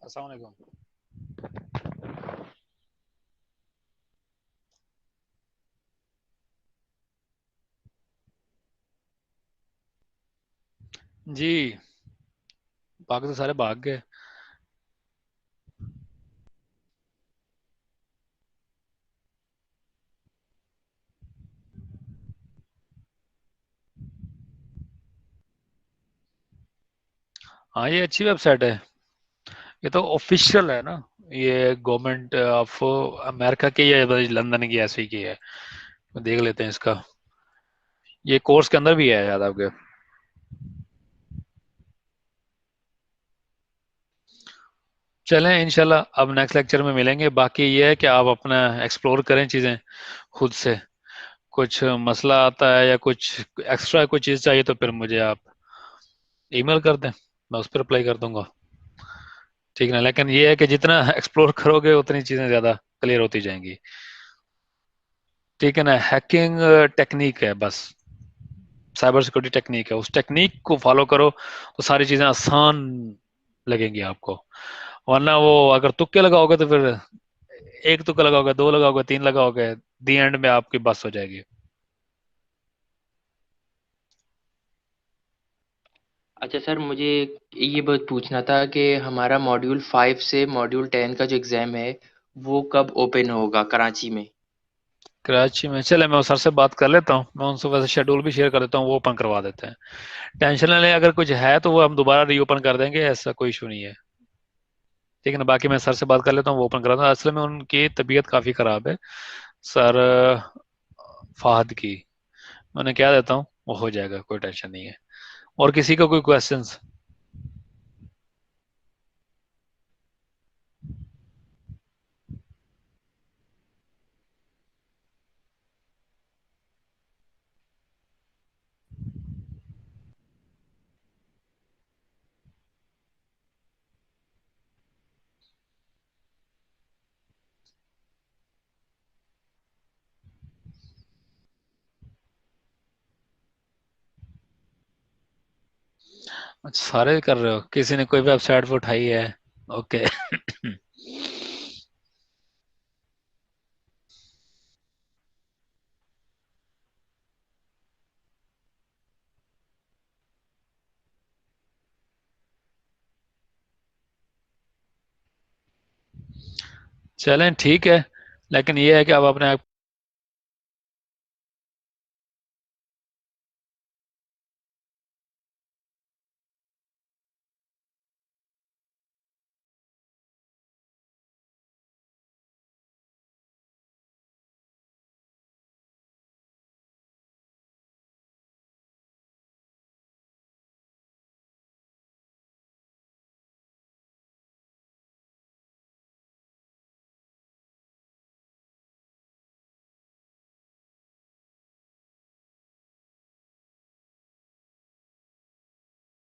S1: अस्सलाम वालेकुम। जी, बाकी तो सारे भाग गए। हाँ, ये अच्छी वेबसाइट है। ये तो ऑफिशियल है ना। ये गवर्नमेंट ऑफ अमेरिका की है, लंदन की ऐसी की है। तो देख लेते हैं इसका। ये कोर्स के अंदर भी है याद आपके। चलें इंशाल्लाह अब नेक्स्ट लेक्चर में मिलेंगे। बाकी ये है कि आप अपना एक्सप्लोर करें चीज़ें खुद से। कुछ मसला आता है या कुछ एक्स्ट्रा कोई चीज़ चाहिए तो फिर मुझे आप ईमेल कर दें, मैं उस पर रिप्लाई कर दूंगा। ठीक ना, लेकिन ये है कि जितना एक्सप्लोर करोगे उतनी चीज़ें ज़्यादा क्लियर होती जाएंगी। ठीक है ना, हैकिंग टेक्निक है बस। साइबर सिक्योरिटी टेक्निक है, उस टेक्निक को फॉलो करो तो सारी चीज़ें आसान लगेंगी आपको। वरना वो अगर तुक्के लगाओगे तो फिर एक तुक्का लगाओगे, दो लगाओगे, तीन लगाओगे, दी एंड में आपकी बस हो जाएगी।
S2: अच्छा सर, मुझे ये बात पूछना था कि हमारा मॉड्यूल 5 से मॉड्यूल 10 का जो एग्ज़ाम है वो कब ओपन होगा कराची में।
S1: कराची में, चले मैं उस सर से बात कर लेता हूँ, मैं उनसे वैसे शेड्यूल भी शेयर कर देता हूँ, वो ओपन करवा देते हैं। टेंशन ना लें, अगर कुछ है तो वो हम दोबारा रीओपन कर देंगे, ऐसा कोई इशू नहीं है। ठीक है ना, बाकी मैं सर से बात कर लेता हूँ, वो ओपन करा दूँ। असल में उनकी तबीयत काफ़ी ख़राब है, सर फाहद की। मैं उन्हें कह देता हूँ, वो हो जाएगा, कोई टेंशन नहीं है। और किसी का कोई क्वेश्चंस? अच्छा, सारे कर रहे हो, किसी ने कोई वेबसाइट पे उठाई है? ओके। चलें ठीक है, लेकिन ये है कि आप अपने आप